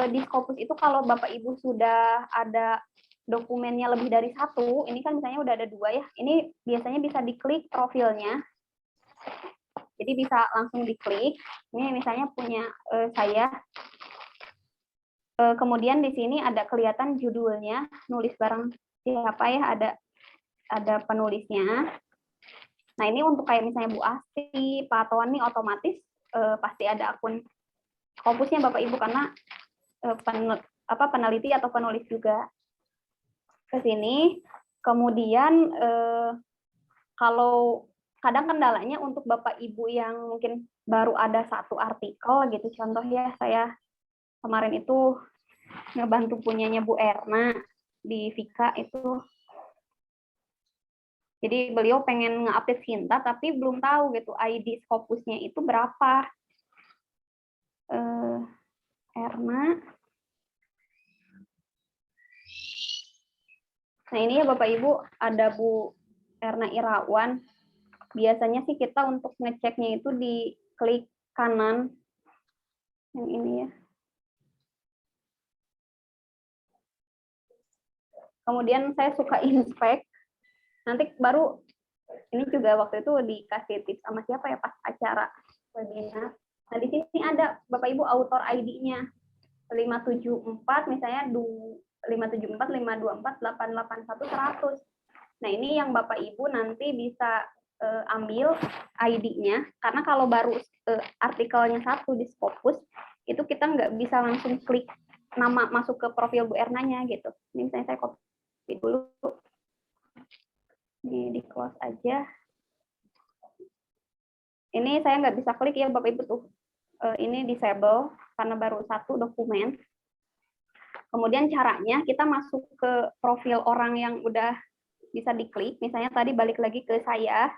S1: di Scopus itu kalau Bapak Ibu sudah ada dokumennya lebih dari 1, ini kan misalnya udah ada 2 ya, ini biasanya bisa diklik profilnya. Jadi bisa langsung diklik. Ini misalnya punya saya. Kemudian di sini ada kelihatan judulnya, nulis bareng siapa ya, ada penulisnya. Nah ini untuk kayak misalnya Bu Asti, Pak Toan nih otomatis pasti ada akun Scopusnya Bapak Ibu karena peneliti atau penulis juga ke sini. Kemudian kalau kadang kendalanya untuk Bapak Ibu yang mungkin baru ada 1 artikel gitu, contoh ya saya kemarin itu ngebantu punyanya Bu Erna di Vika itu. Jadi beliau pengen nge-update Cinta tapi belum tahu gitu ID Scopusnya itu berapa. Erna. Nah ini ya Bapak Ibu ada Bu Erna Irawan. biasanya sih kita untuk ngeceknya itu di klik kanan yang ini ya. Kemudian saya suka inspect. Nanti baru ini juga waktu itu dikasih tips sama siapa ya pas acara webinar. Nah, di sini ada Bapak Ibu author ID-nya. 574 misalnya 574 524 881 100. Nah, ini yang Bapak Ibu nanti bisa ambil ID-nya, karena kalau baru artikelnya satu di Scopus, itu kita nggak bisa langsung klik nama masuk ke profil Bu Ernanya gitu. Ini misalnya saya copy dulu. Ini di close aja. Ini saya nggak bisa klik ya Bapak Ibu tuh. Ini disable karena baru satu dokumen. Kemudian caranya kita masuk ke profil orang yang udah bisa diklik. Misalnya tadi balik lagi ke saya.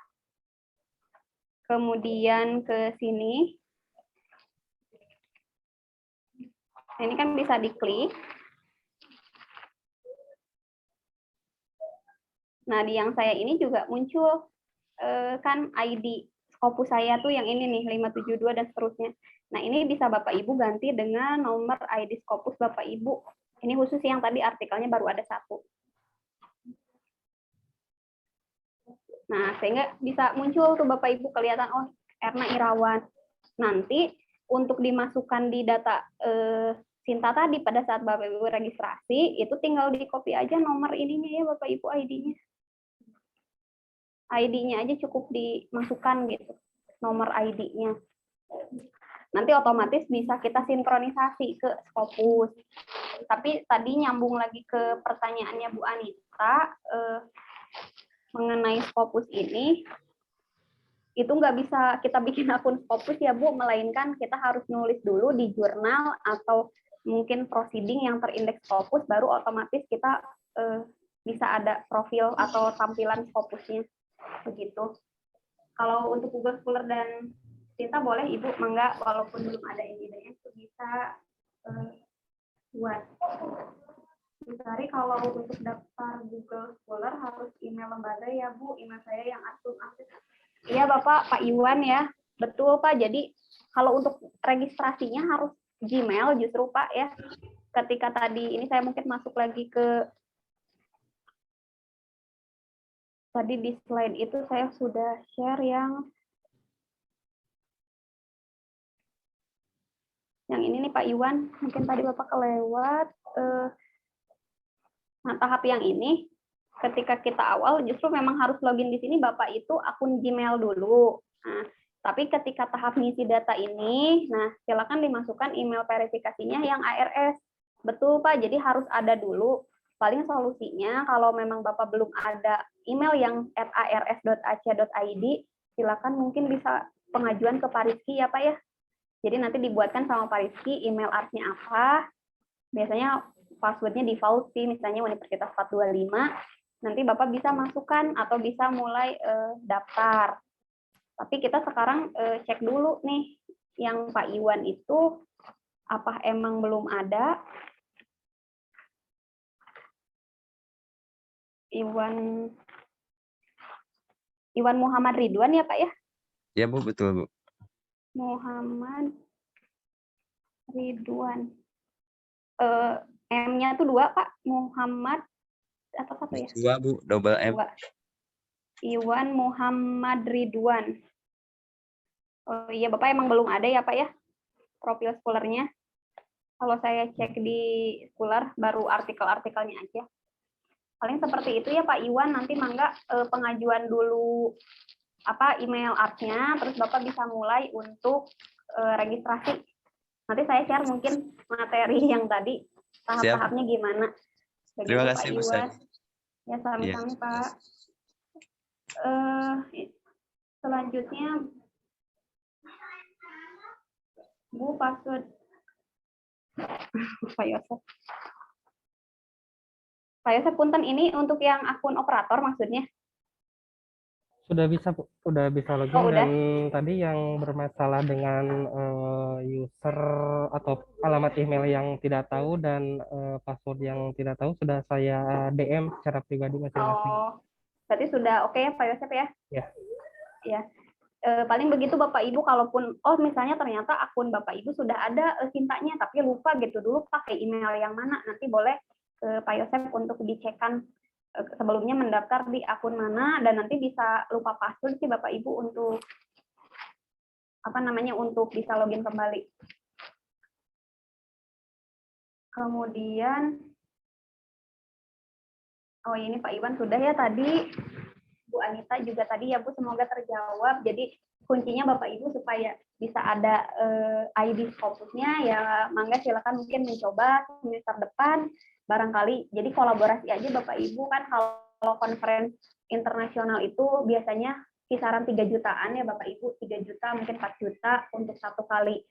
S1: Kemudian ke sini. Ini kan bisa diklik. Nah, di yang saya ini juga muncul kan ID Scopus saya tuh yang ini nih 572 dan seterusnya. Nah, ini bisa Bapak Ibu ganti dengan nomor ID Scopus Bapak Ibu. Ini khusus yang tadi artikelnya baru ada satu. Nah, sehingga bisa muncul tuh Bapak Ibu kelihatan, oh Erna Irawan. Nanti untuk dimasukkan di data Sinta tadi pada saat Bapak Ibu registrasi, itu tinggal di copy aja nomor ininya ya Bapak Ibu ID-nya. ID-nya aja cukup dimasukkan gitu, nomor ID-nya. Nanti otomatis bisa kita sinkronisasi ke Scopus. Tapi tadi nyambung lagi ke pertanyaannya Bu Anita, mengenai Scopus ini, itu nggak bisa kita bikin akun Scopus ya Bu, melainkan kita harus nulis dulu di jurnal atau mungkin proceeding yang terindeks Scopus, baru otomatis kita bisa ada profil atau tampilan Scopusnya. Begitu. Kalau untuk Google Scholar dan Sinta boleh Ibu, mangga, walaupun belum ada ide-idenya bisa buat. Cari kalau untuk daftar Google Scholar harus email lembaga ya Bu, email saya yang aktif. Iya Bapak, Pak Iwan ya, betul Pak. Jadi kalau untuk registrasinya harus Gmail justru Pak ya. Ketika tadi ini saya mungkin masuk lagi ke tadi di slide itu saya sudah share yang ini nih Pak Iwan, mungkin tadi Bapak kelewat. Nah, tahap yang ini ketika kita awal justru memang harus login di sini Bapak itu akun Gmail dulu. Nah, tapi ketika tahap ngisi data ini, nah silakan dimasukkan email verifikasinya yang ARS. Betul Pak, jadi harus ada dulu. Paling solusinya kalau memang Bapak belum ada email yang @ars.ac.id, silakan mungkin bisa pengajuan ke Pak Rizky ya Pak ya. Jadi nanti dibuatkan sama Pak Rizky email ARS-nya apa. Biasanya passwordnya default sih, misalnya Universitas 425. Nanti Bapak bisa masukkan atau bisa mulai daftar. Tapi kita sekarang cek dulu nih, yang Pak Iwan itu apa emang belum ada. Iwan Muhammad Ridwan ya Pak ya?
S6: Ya Bu, betul Bu.
S1: Muhammad Ridwan. M-nya tuh 2 Pak, Muhammad atau satu ya?
S6: 2 Bu, double M.
S1: 2. Iwan Muhammad Ridwan. Oh iya Bapak emang belum ada ya Pak ya? Profil Scholar-nya. Kalau saya cek di Scholar baru artikel-artikelnya aja. Paling seperti itu ya Pak Iwan, nanti mangga pengajuan dulu email ARS-nya, terus Bapak bisa mulai untuk registrasi. Nanti saya share mungkin materi yang tadi, tahap-tahapnya gimana. Begitu,
S6: Terima kasih
S1: Pak
S6: Bu.
S1: Iwan. Ya sami-sami Pak. Selanjutnya Bu, password Pak Yosef. Pak Yosef punten, ini untuk yang akun operator maksudnya?
S7: Sudah bisa Bu, udah bisa login.
S1: Oh, udah.
S7: Dan tadi yang bermasalah dengan user atau alamat email yang tidak tahu dan password yang tidak tahu sudah saya DM secara pribadi masing-masing.
S1: Oh, berarti sudah oke ya Pak Yosef ya?
S7: Ya.
S1: Ya. Paling begitu Bapak Ibu, kalaupun misalnya ternyata akun Bapak Ibu sudah ada Sintanya tapi lupa gitu dulu pakai email yang mana, nanti boleh ke Pak Yosep untuk dicekkan sebelumnya mendaftar di akun mana, dan nanti bisa lupa password sih Bapak Ibu untuk untuk bisa login kembali. Kemudian ini Pak Iwan sudah ya tadi. Bu Anita juga tadi ya Bu, semoga terjawab. Jadi kuncinya Bapak Ibu supaya bisa ada ID Scopusnya ya, mangga silakan mungkin mencoba semester depan barangkali. Jadi kolaborasi aja Bapak Ibu, kan kalau conference internasional itu biasanya kisaran 3 jutaan ya Bapak Ibu, 3 juta mungkin 4 juta untuk satu kali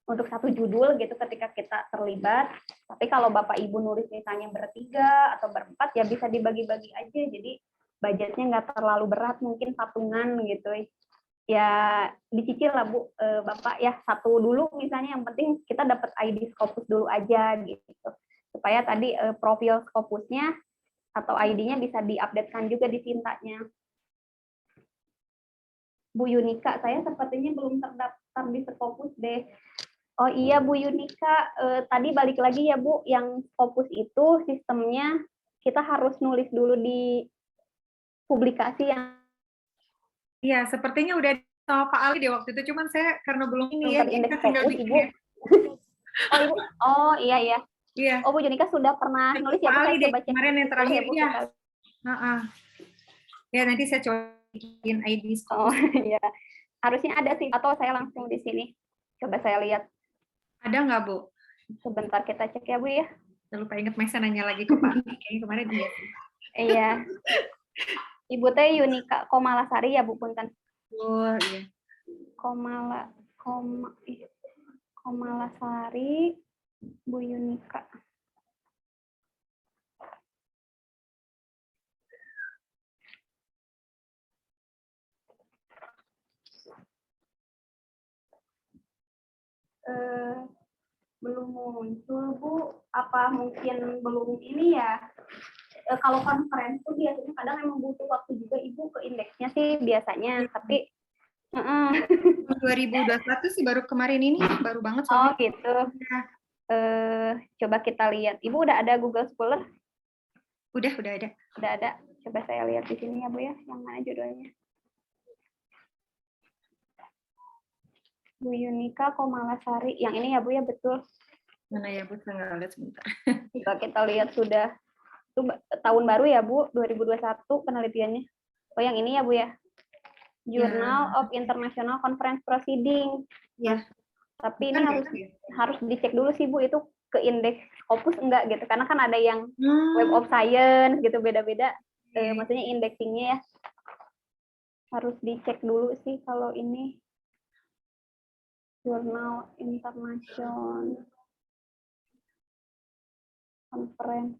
S1: untuk satu judul gitu ketika kita terlibat. Tapi kalau Bapak Ibu nulis misalnya bertiga atau berempat ya bisa dibagi-bagi aja, jadi budgetnya nggak terlalu berat, mungkin patungan gitu ya, dicicil lah Bu, Bapak ya, satu dulu misalnya, yang penting kita dapat ID Scopus dulu aja gitu, supaya tadi profil Scopusnya atau ID-nya bisa diupdatekan juga di Sintanya. Bu Yunika, saya sepertinya belum terdaftar di Scopus deh. Oh iya Bu Yunika, tadi balik lagi ya Bu, yang Scopus itu sistemnya kita harus nulis dulu di publikasi yang
S8: Iya, sepertinya udah sama Pak Ali deh waktu itu, cuman saya karena belum ini ya,
S1: terindeks
S8: kita tinggal
S1: Scopus,
S8: bikin
S1: Ibu.
S8: ya.
S1: Ibu. Oh iya.
S8: Iya.
S1: Bu Junika sudah pernah nulis ya,
S8: Pak
S1: Bu,
S8: Ali
S1: saya
S8: deh
S1: coba cek
S8: kemarin yang
S1: dulu
S8: terakhir
S1: Bu,
S8: ya.
S1: kita.
S8: Ya nanti saya coba bikin ID Scopus.
S1: Iya. Harusnya ada sih, atau saya langsung di sini. Coba saya lihat.
S8: Ada nggak Bu?
S1: Sebentar kita cek ya Bu ya.
S8: Saya lupa ingat, Maisa nanya lagi ke Pak Ali, kayaknya kemarin iya.
S1: Iya. Ibu teh Yunika Komalasari ya Bu, punten.
S8: Oh iya.
S1: Komalasari Bu Yunika. Belum muncul Bu, apa mungkin belum ini ya? Kalau konferensi tuh biasanya kadang emang butuh waktu juga Ibu ke indeksnya sih biasanya, tapi
S8: 2021 sih baru kemarin ini, baru banget soalnya.
S1: Oh gitu. Coba kita lihat. Ibu udah ada Google Scholar?
S8: Udah ada.
S1: Udah ada. Coba saya lihat di sini ya Bu ya, yang mana judulnya? Bu Yunika Komalasari. Yang ini ya Bu ya, betul.
S8: Mana ya Bu, saya nggak lihat sebentar.
S1: Coba kita lihat sudah. Itu tahun baru ya Bu, 2021 penelitiannya. Oh yang ini ya Bu ya. Journal of International Conference Proceeding.
S8: Ya.
S1: Tapi ini harus dicek dulu sih Bu, itu ke indeks Scopus enggak gitu. Karena kan ada yang Web of Science gitu, beda-beda. Maksudnya indexingnya ya. Harus dicek dulu sih kalau ini. Journal International Conference.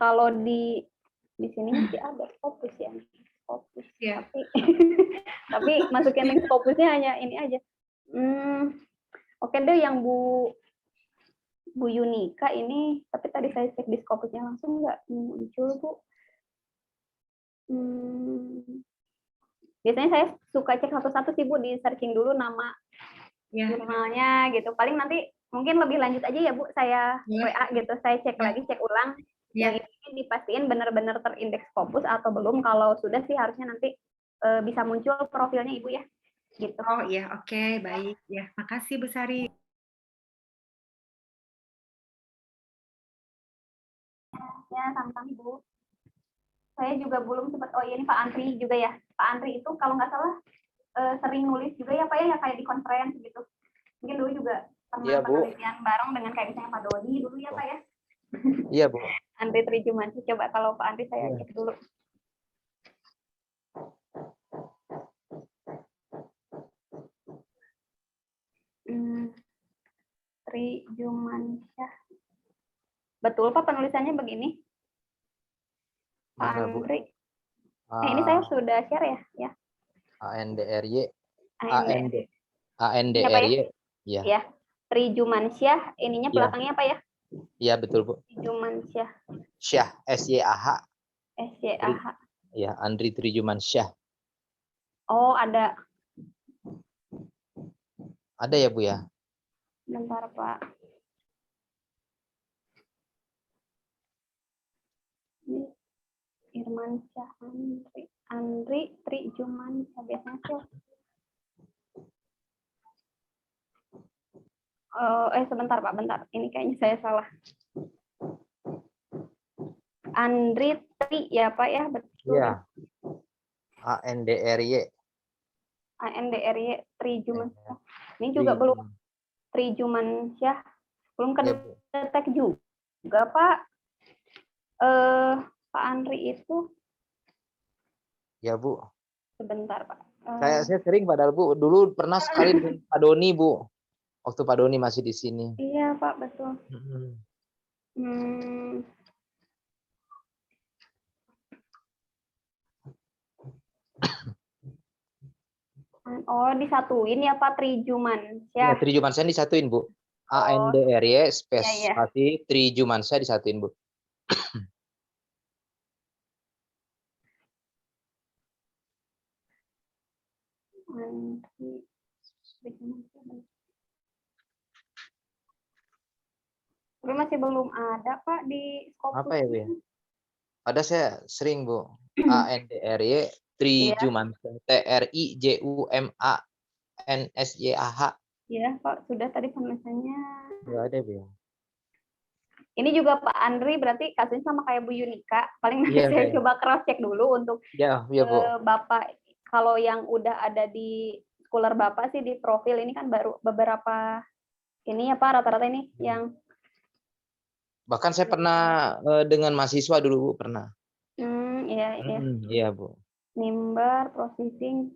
S1: Kalau di sini masih ada Scopus ya. Scopus.
S8: Ya.
S1: Tapi masukin link Scopusnya hanya ini aja. Oke deh, yang Bu Yunika ini, tapi tadi saya cek di Scopusnya langsung nggak muncul Bu. Biasanya saya suka cek satu-satu sih Bu, di searching dulu nama jurnalnya gitu. Paling nanti mungkin lebih lanjut aja ya Bu, saya WA gitu, saya cek lagi, cek ulang. Yang ini dipastiin benar-benar terindeks Scopus atau belum. Kalau sudah sih harusnya nanti bisa muncul profilnya Ibu ya. Gitu.
S8: Oh iya, oke, baik. Ya, makasih Bu Sari.
S1: Ya, sama-sama Bu. Saya juga belum sempat, ini Pak Andri juga ya. Pak Andri itu kalau nggak salah sering nulis juga ya Pak ya, kayak di conference gitu. Mungkin dulu juga pernah penelitian bareng dengan kayak misalnya Pak Dodi dulu ya Pak ya.
S6: Iya Bu.
S1: Andri Trijumansyah, coba kalau Pak Andri saya cek dulu. Trijumansyah. Betul Pak penulisannya begini? Pak Andri. Ini saya sudah share ya?
S6: ANDRY.
S1: ANDRY.
S6: ANDRY.
S1: Ya. Ya. Trijumansyah, ininya belakangnya apa ya?
S6: Iya betul Bu.
S1: Trijumansyah.
S6: Syah, SYAH.
S1: SYAH.
S6: Ya, Andri Trijuman Syah.
S1: Oh, ada.
S6: Ada ya, Bu ya?
S1: Bentar, Pak. Ini Irman Syah Andri Trijuman Syah, biasanya sih. Sebentar Pak, bentar. Ini kayaknya saya salah. Andri Tri ya Pak ya, betul.
S6: Iya. ANDRY.
S1: ANDRY Trijuman Syah. Ini juga belum Trijuman Syah, belum
S6: Ya, Bu.
S1: kedetek juga Pak. Pak Andri itu
S6: Ya, Bu.
S1: sebentar Pak.
S6: Saya sering padahal, Bu. Dulu pernah sekali dengan Pak Doni, Bu. Waktu Pak Doni masih di sini.
S1: Iya Pak, betul. Oh, disatuin ya Pak Trijuman
S6: Ya,
S1: Syah.
S6: Trijuman Syah disatuin, Bu. ANDRY
S1: Iya.
S6: spasi Trijuman Syah disatuin, Bu.
S1: Tapi masih belum ada Pak di Scopus.
S6: Apa ya, Bu ya? Ada, saya sering, Bu. ANDRY Trijuman Syah. TRIJUMANSYAH.
S1: Iya Pak, sudah tadi penulisannya.
S6: Nggak ada, Bu ya?
S1: Ini juga Pak Andri berarti kasusnya sama kayak Bu Yunika. Paling nanti
S6: Iya,
S1: saya
S6: kayak-
S1: coba cross check dulu untuk
S6: Ya, Bu.
S1: Bapak. Kalau yang udah ada di scholar Bapak sih di profil ini kan baru beberapa ini ya Pak, rata-rata ini yang
S6: Bahkan saya pernah dengan mahasiswa dulu, Bu, pernah.
S1: iya iya.
S6: Iya, Bu.
S1: Nimbar, processing.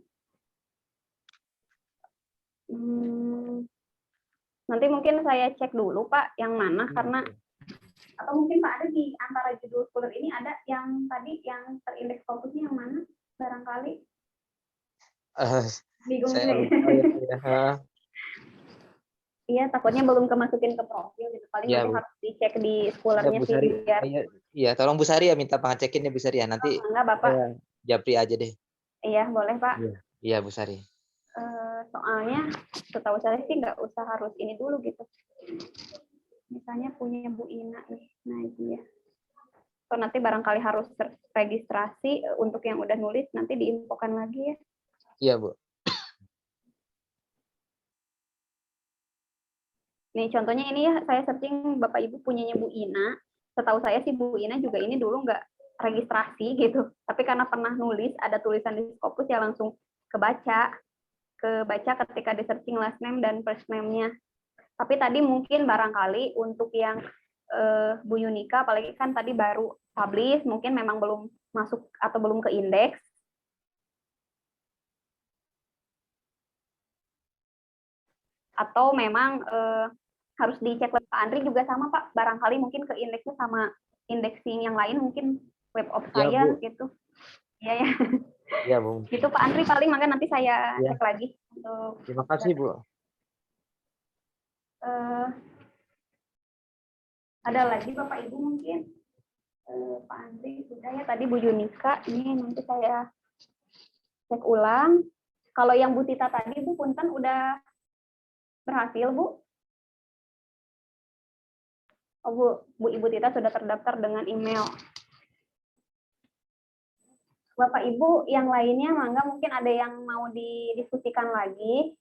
S1: Nanti mungkin saya cek dulu Pak yang mana karena atau mungkin Pak ada di antara judul scholar ini ada yang tadi yang terindeks fokusnya yang mana barangkali bingung
S6: Saya
S1: juga
S6: lupa
S1: ya.
S6: ya.
S1: Iya takutnya belum kemasukin ke profil gitu paling
S6: Iya,
S1: nanti
S6: Bu.
S1: harus dicek di
S6: Ya,
S1: scholarnya
S6: Bu
S1: sih
S6: Sari.
S1: biar
S6: Iya, tolong Bu Sari ya minta pengecekin ya, Bu Sari ya. Nanti
S1: enggak Bapak.
S6: Japri aja deh.
S1: Iya boleh Pak.
S6: Iya, Bu Sari.
S1: Soalnya setahu saya sih nggak usah harus ini dulu gitu. Misalnya punya Bu Ina nih, nah dia. So, nanti barangkali harus registrasi untuk yang udah nulis nanti diinfokan lagi ya.
S6: Iya, Bu.
S1: Nih contohnya ini ya saya searching Bapak Ibu punyanya Bu Ina. Setahu saya sih Bu Ina juga ini dulu nggak registrasi gitu. Tapi karena pernah nulis ada tulisan di Scopus ya langsung kebaca ketika di searching last name dan first name-nya. Tapi tadi mungkin barangkali untuk yang Bu Yunika, apalagi kan tadi baru publish, mungkin memang belum masuk atau belum ke indeks. Atau memang harus dicek Pak Andri juga sama Pak, barangkali mungkin ke indeksnya sama indexing yang lain, mungkin Web of Science gitu. Iya ya.
S6: Iya, Bu.
S1: Gitu Pak Andri paling maka nanti saya cek lagi. Untuk
S6: Terima kasih, Bu.
S1: ada lagi Bapak Ibu mungkin Pak Andri sudah ya tadi Bu Yunika ini nanti saya cek ulang. Kalau yang Bu Tita tadi Bu Punten udah berhasil Bu? Oh Bu Ibu Tita sudah terdaftar dengan email. Bapak Ibu yang lainnya mangga mungkin ada yang mau didiskusikan lagi.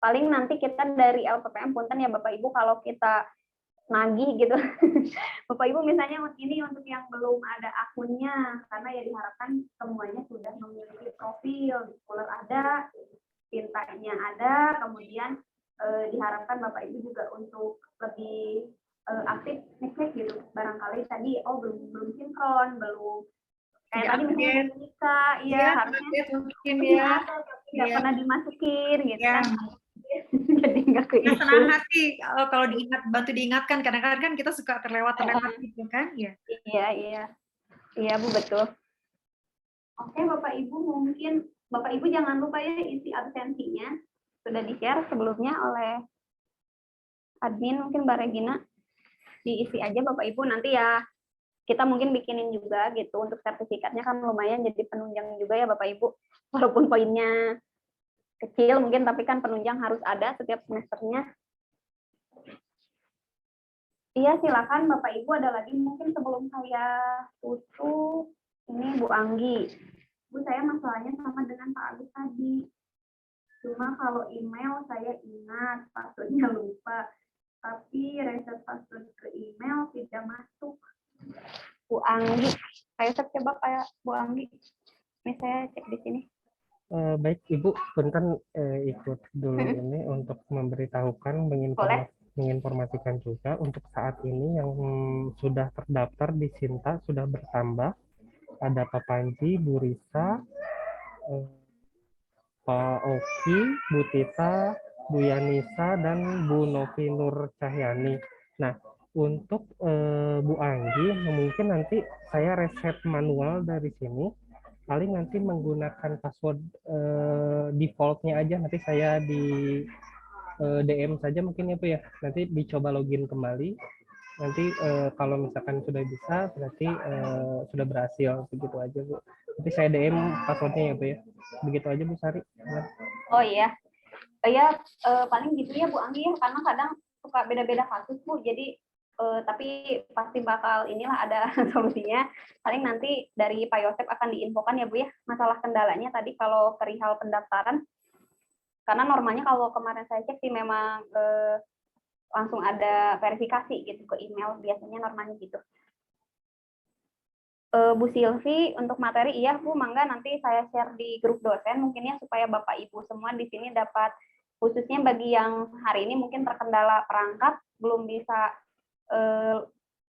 S1: Paling nanti kita dari LPPM Punten ya Bapak Ibu kalau kita nagih gitu. Bapak Ibu misalnya ini untuk yang belum ada akunnya karena ya diharapkan semuanya sudah memiliki profil, di Scholar ada, Tintanya ada, kemudian diharapkan Bapak Ibu juga untuk lebih aktif ngecek gitu. Barangkali tadi belum sinkron, belum kayak tadi misalnya nikah, ya harusnya
S8: mungkin ya.
S1: Nggak pernah dimasukin gitu
S8: Ya.
S1: kan. Jadi nggak ke
S8: Nah,
S1: itu.
S8: senang hati kalau bantu diingatkan kadang-kadang kan kita suka terlewat gitu kan ya.
S1: Iya Bu betul. Oke Bapak Ibu mungkin Bapak Ibu jangan lupa ya isi absensinya sudah di-share sebelumnya oleh admin mungkin Mbak Regina. diisi aja Bapak Ibu, nanti ya kita mungkin bikinin juga gitu untuk sertifikatnya, kan lumayan jadi penunjang juga ya Bapak Ibu, walaupun poinnya kecil mungkin, tapi kan penunjang harus ada setiap semesternya. Iya, silakan Bapak Ibu, ada lagi mungkin sebelum saya tutup. Ini Bu Anggi. Bu, saya masalahnya sama dengan Pak Agus tadi. Cuma kalau email saya ingat, passwordnya lupa. Tapi reset password ke email tidak masuk. Bu Anggi. Ayo saya coba kayak Bu Anggi. Ini saya cek di sini.
S7: Baik, Ibu, punten ikut dulu ini untuk memberitahukan, menginformasikan juga untuk saat ini yang sudah terdaftar di Sinta sudah bertambah. Ada Pak Panji, Bu Risa, Pak Oki, Bu Tita, Bu Yanisa, dan Bu Novi Nur Cahyani. Nah, untuk Bu Anggi, mungkin nanti saya reset manual dari sini. Paling nanti menggunakan password defaultnya aja, nanti saya di DM saja mungkin ya Bu ya, nanti dicoba login kembali, nanti kalau misalkan sudah bisa berarti sudah berhasil, begitu aja Bu. Nanti saya DM passwordnya ya Bu ya, begitu aja Bu Sari.
S1: Oh iya, paling gitu ya Bu Anggi ya, karena kadang suka beda-beda kasus Bu, jadi tapi pasti bakal inilah ada solusinya. Paling nanti dari Pak Yosep akan diinfokan ya Bu ya, masalah kendalanya tadi kalau perihal pendaftaran. Karena normalnya kalau kemarin saya cek sih memang langsung ada verifikasi gitu ke email, biasanya normalnya gitu. Bu Silvi, untuk materi iya Bu, mangga nanti saya share di grup dosen mungkin ya, supaya Bapak Ibu semua di sini dapat, khususnya bagi yang hari ini mungkin terkendala perangkat, belum bisa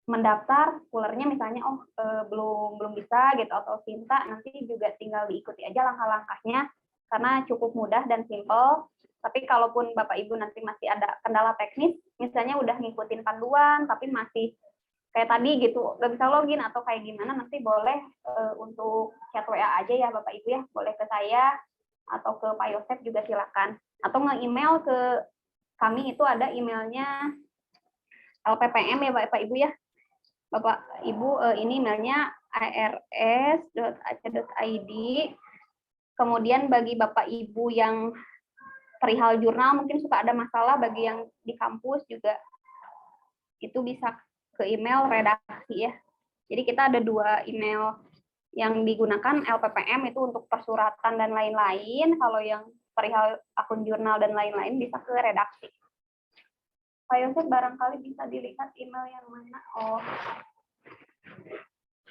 S1: mendaftar kulernya misalnya, belum bisa gitu, atau Sinta, nanti juga tinggal diikuti aja langkah-langkahnya karena cukup mudah dan simple. Tapi kalaupun Bapak Ibu nanti masih ada kendala teknis, misalnya udah ngikutin panduan tapi masih kayak tadi gitu nggak bisa login atau kayak gimana, nanti boleh untuk chat WA aja ya Bapak Ibu ya, boleh ke saya atau ke Pak Yosep juga silakan, atau nge-email ke kami, itu ada emailnya LPPM ya Bapak Ibu ya. Bapak Ibu, ini emailnya ars.ac.id. Kemudian bagi Bapak Ibu yang perihal jurnal mungkin suka ada masalah, bagi yang di kampus juga itu bisa ke email redaksi ya. Jadi kita ada 2 email yang digunakan, LPPM itu untuk persuratan dan lain-lain, kalau yang perihal akun jurnal dan lain-lain bisa ke redaksi. Pak Yosef barangkali bisa dilihat email yang mana. Oh,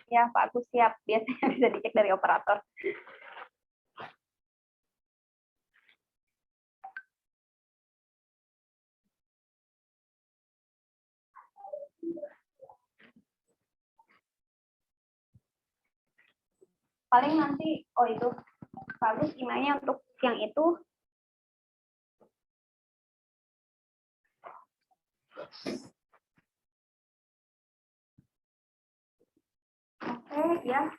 S1: ya Pak Agus siap, biasanya bisa dicek dari operator. Paling nanti, oh itu Pak Agus emailnya untuk yang itu. Oke ya,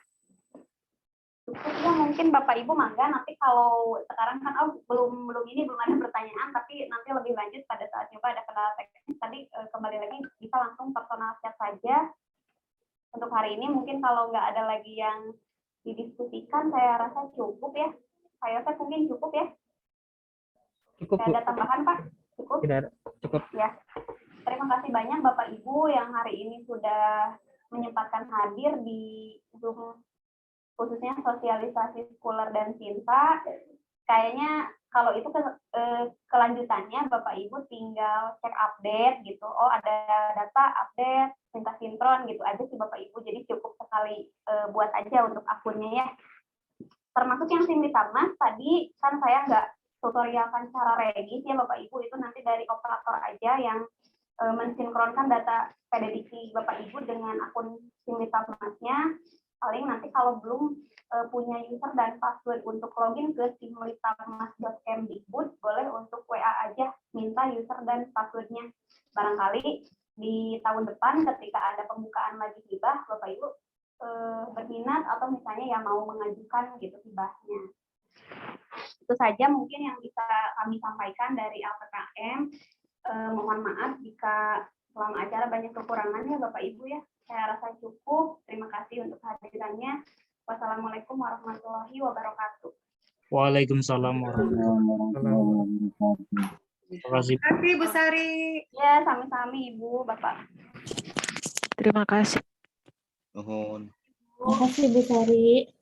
S1: cukup ya mungkin Bapak Ibu, mangga nanti kalau sekarang kan belum ada pertanyaan, tapi nanti lebih lanjut pada saat coba ada kendala teknis tadi, kembali lagi bisa langsung personal chat saja. Untuk hari ini mungkin kalau nggak ada lagi yang didiskusikan, saya rasa cukup ya. Pak Yosef mungkin cukup ya.
S7: Cukup Bu.
S1: Ada tambahan Pak? Cukup?
S7: Tidak ada, cukup.
S1: Ya. Terima kasih banyak Bapak Ibu yang hari ini sudah menyempatkan hadir di Zoom, khususnya sosialisasi Sekuler dan Sinta. Kayaknya kalau itu kelanjutannya Bapak Ibu tinggal cek update gitu. Oh, ada data update, minta sinkron gitu aja sih Bapak Ibu. Jadi cukup sekali buat aja untuk akunnya ya. Termasuk yang Simlitamas tadi kan saya nggak tutorialkan cara regis ya Bapak Ibu, itu nanti dari operator aja yang mensinkronkan data PDDIKI Bapak Ibu dengan akun Simlitamasnya. Paling nanti kalau belum punya user dan password untuk login ke simlitamas.kemdikbud, boleh untuk WA aja minta user dan passwordnya. Barangkali di tahun depan ketika ada pembukaan lagi hibah, Bapak Ibu berminat atau misalnya yang mau mengajukan gitu hibahnya. Itu saja mungkin yang bisa kami sampaikan dari LPKM. Mohon maaf jika selama acara banyak kekurangan ya Bapak Ibu ya. Saya rasa cukup. Terima kasih untuk hadirannya. Wassalamualaikum warahmatullahi wabarakatuh.
S9: Waalaikumsalam warahmatullahi wabarakatuh. Terima kasih.
S8: Terima kasih Bu Sari.
S1: Ya, sami-sami Ibu, Bapak.
S10: Terima kasih.
S5: Nuhun.
S3: Terima kasih Bu Sari.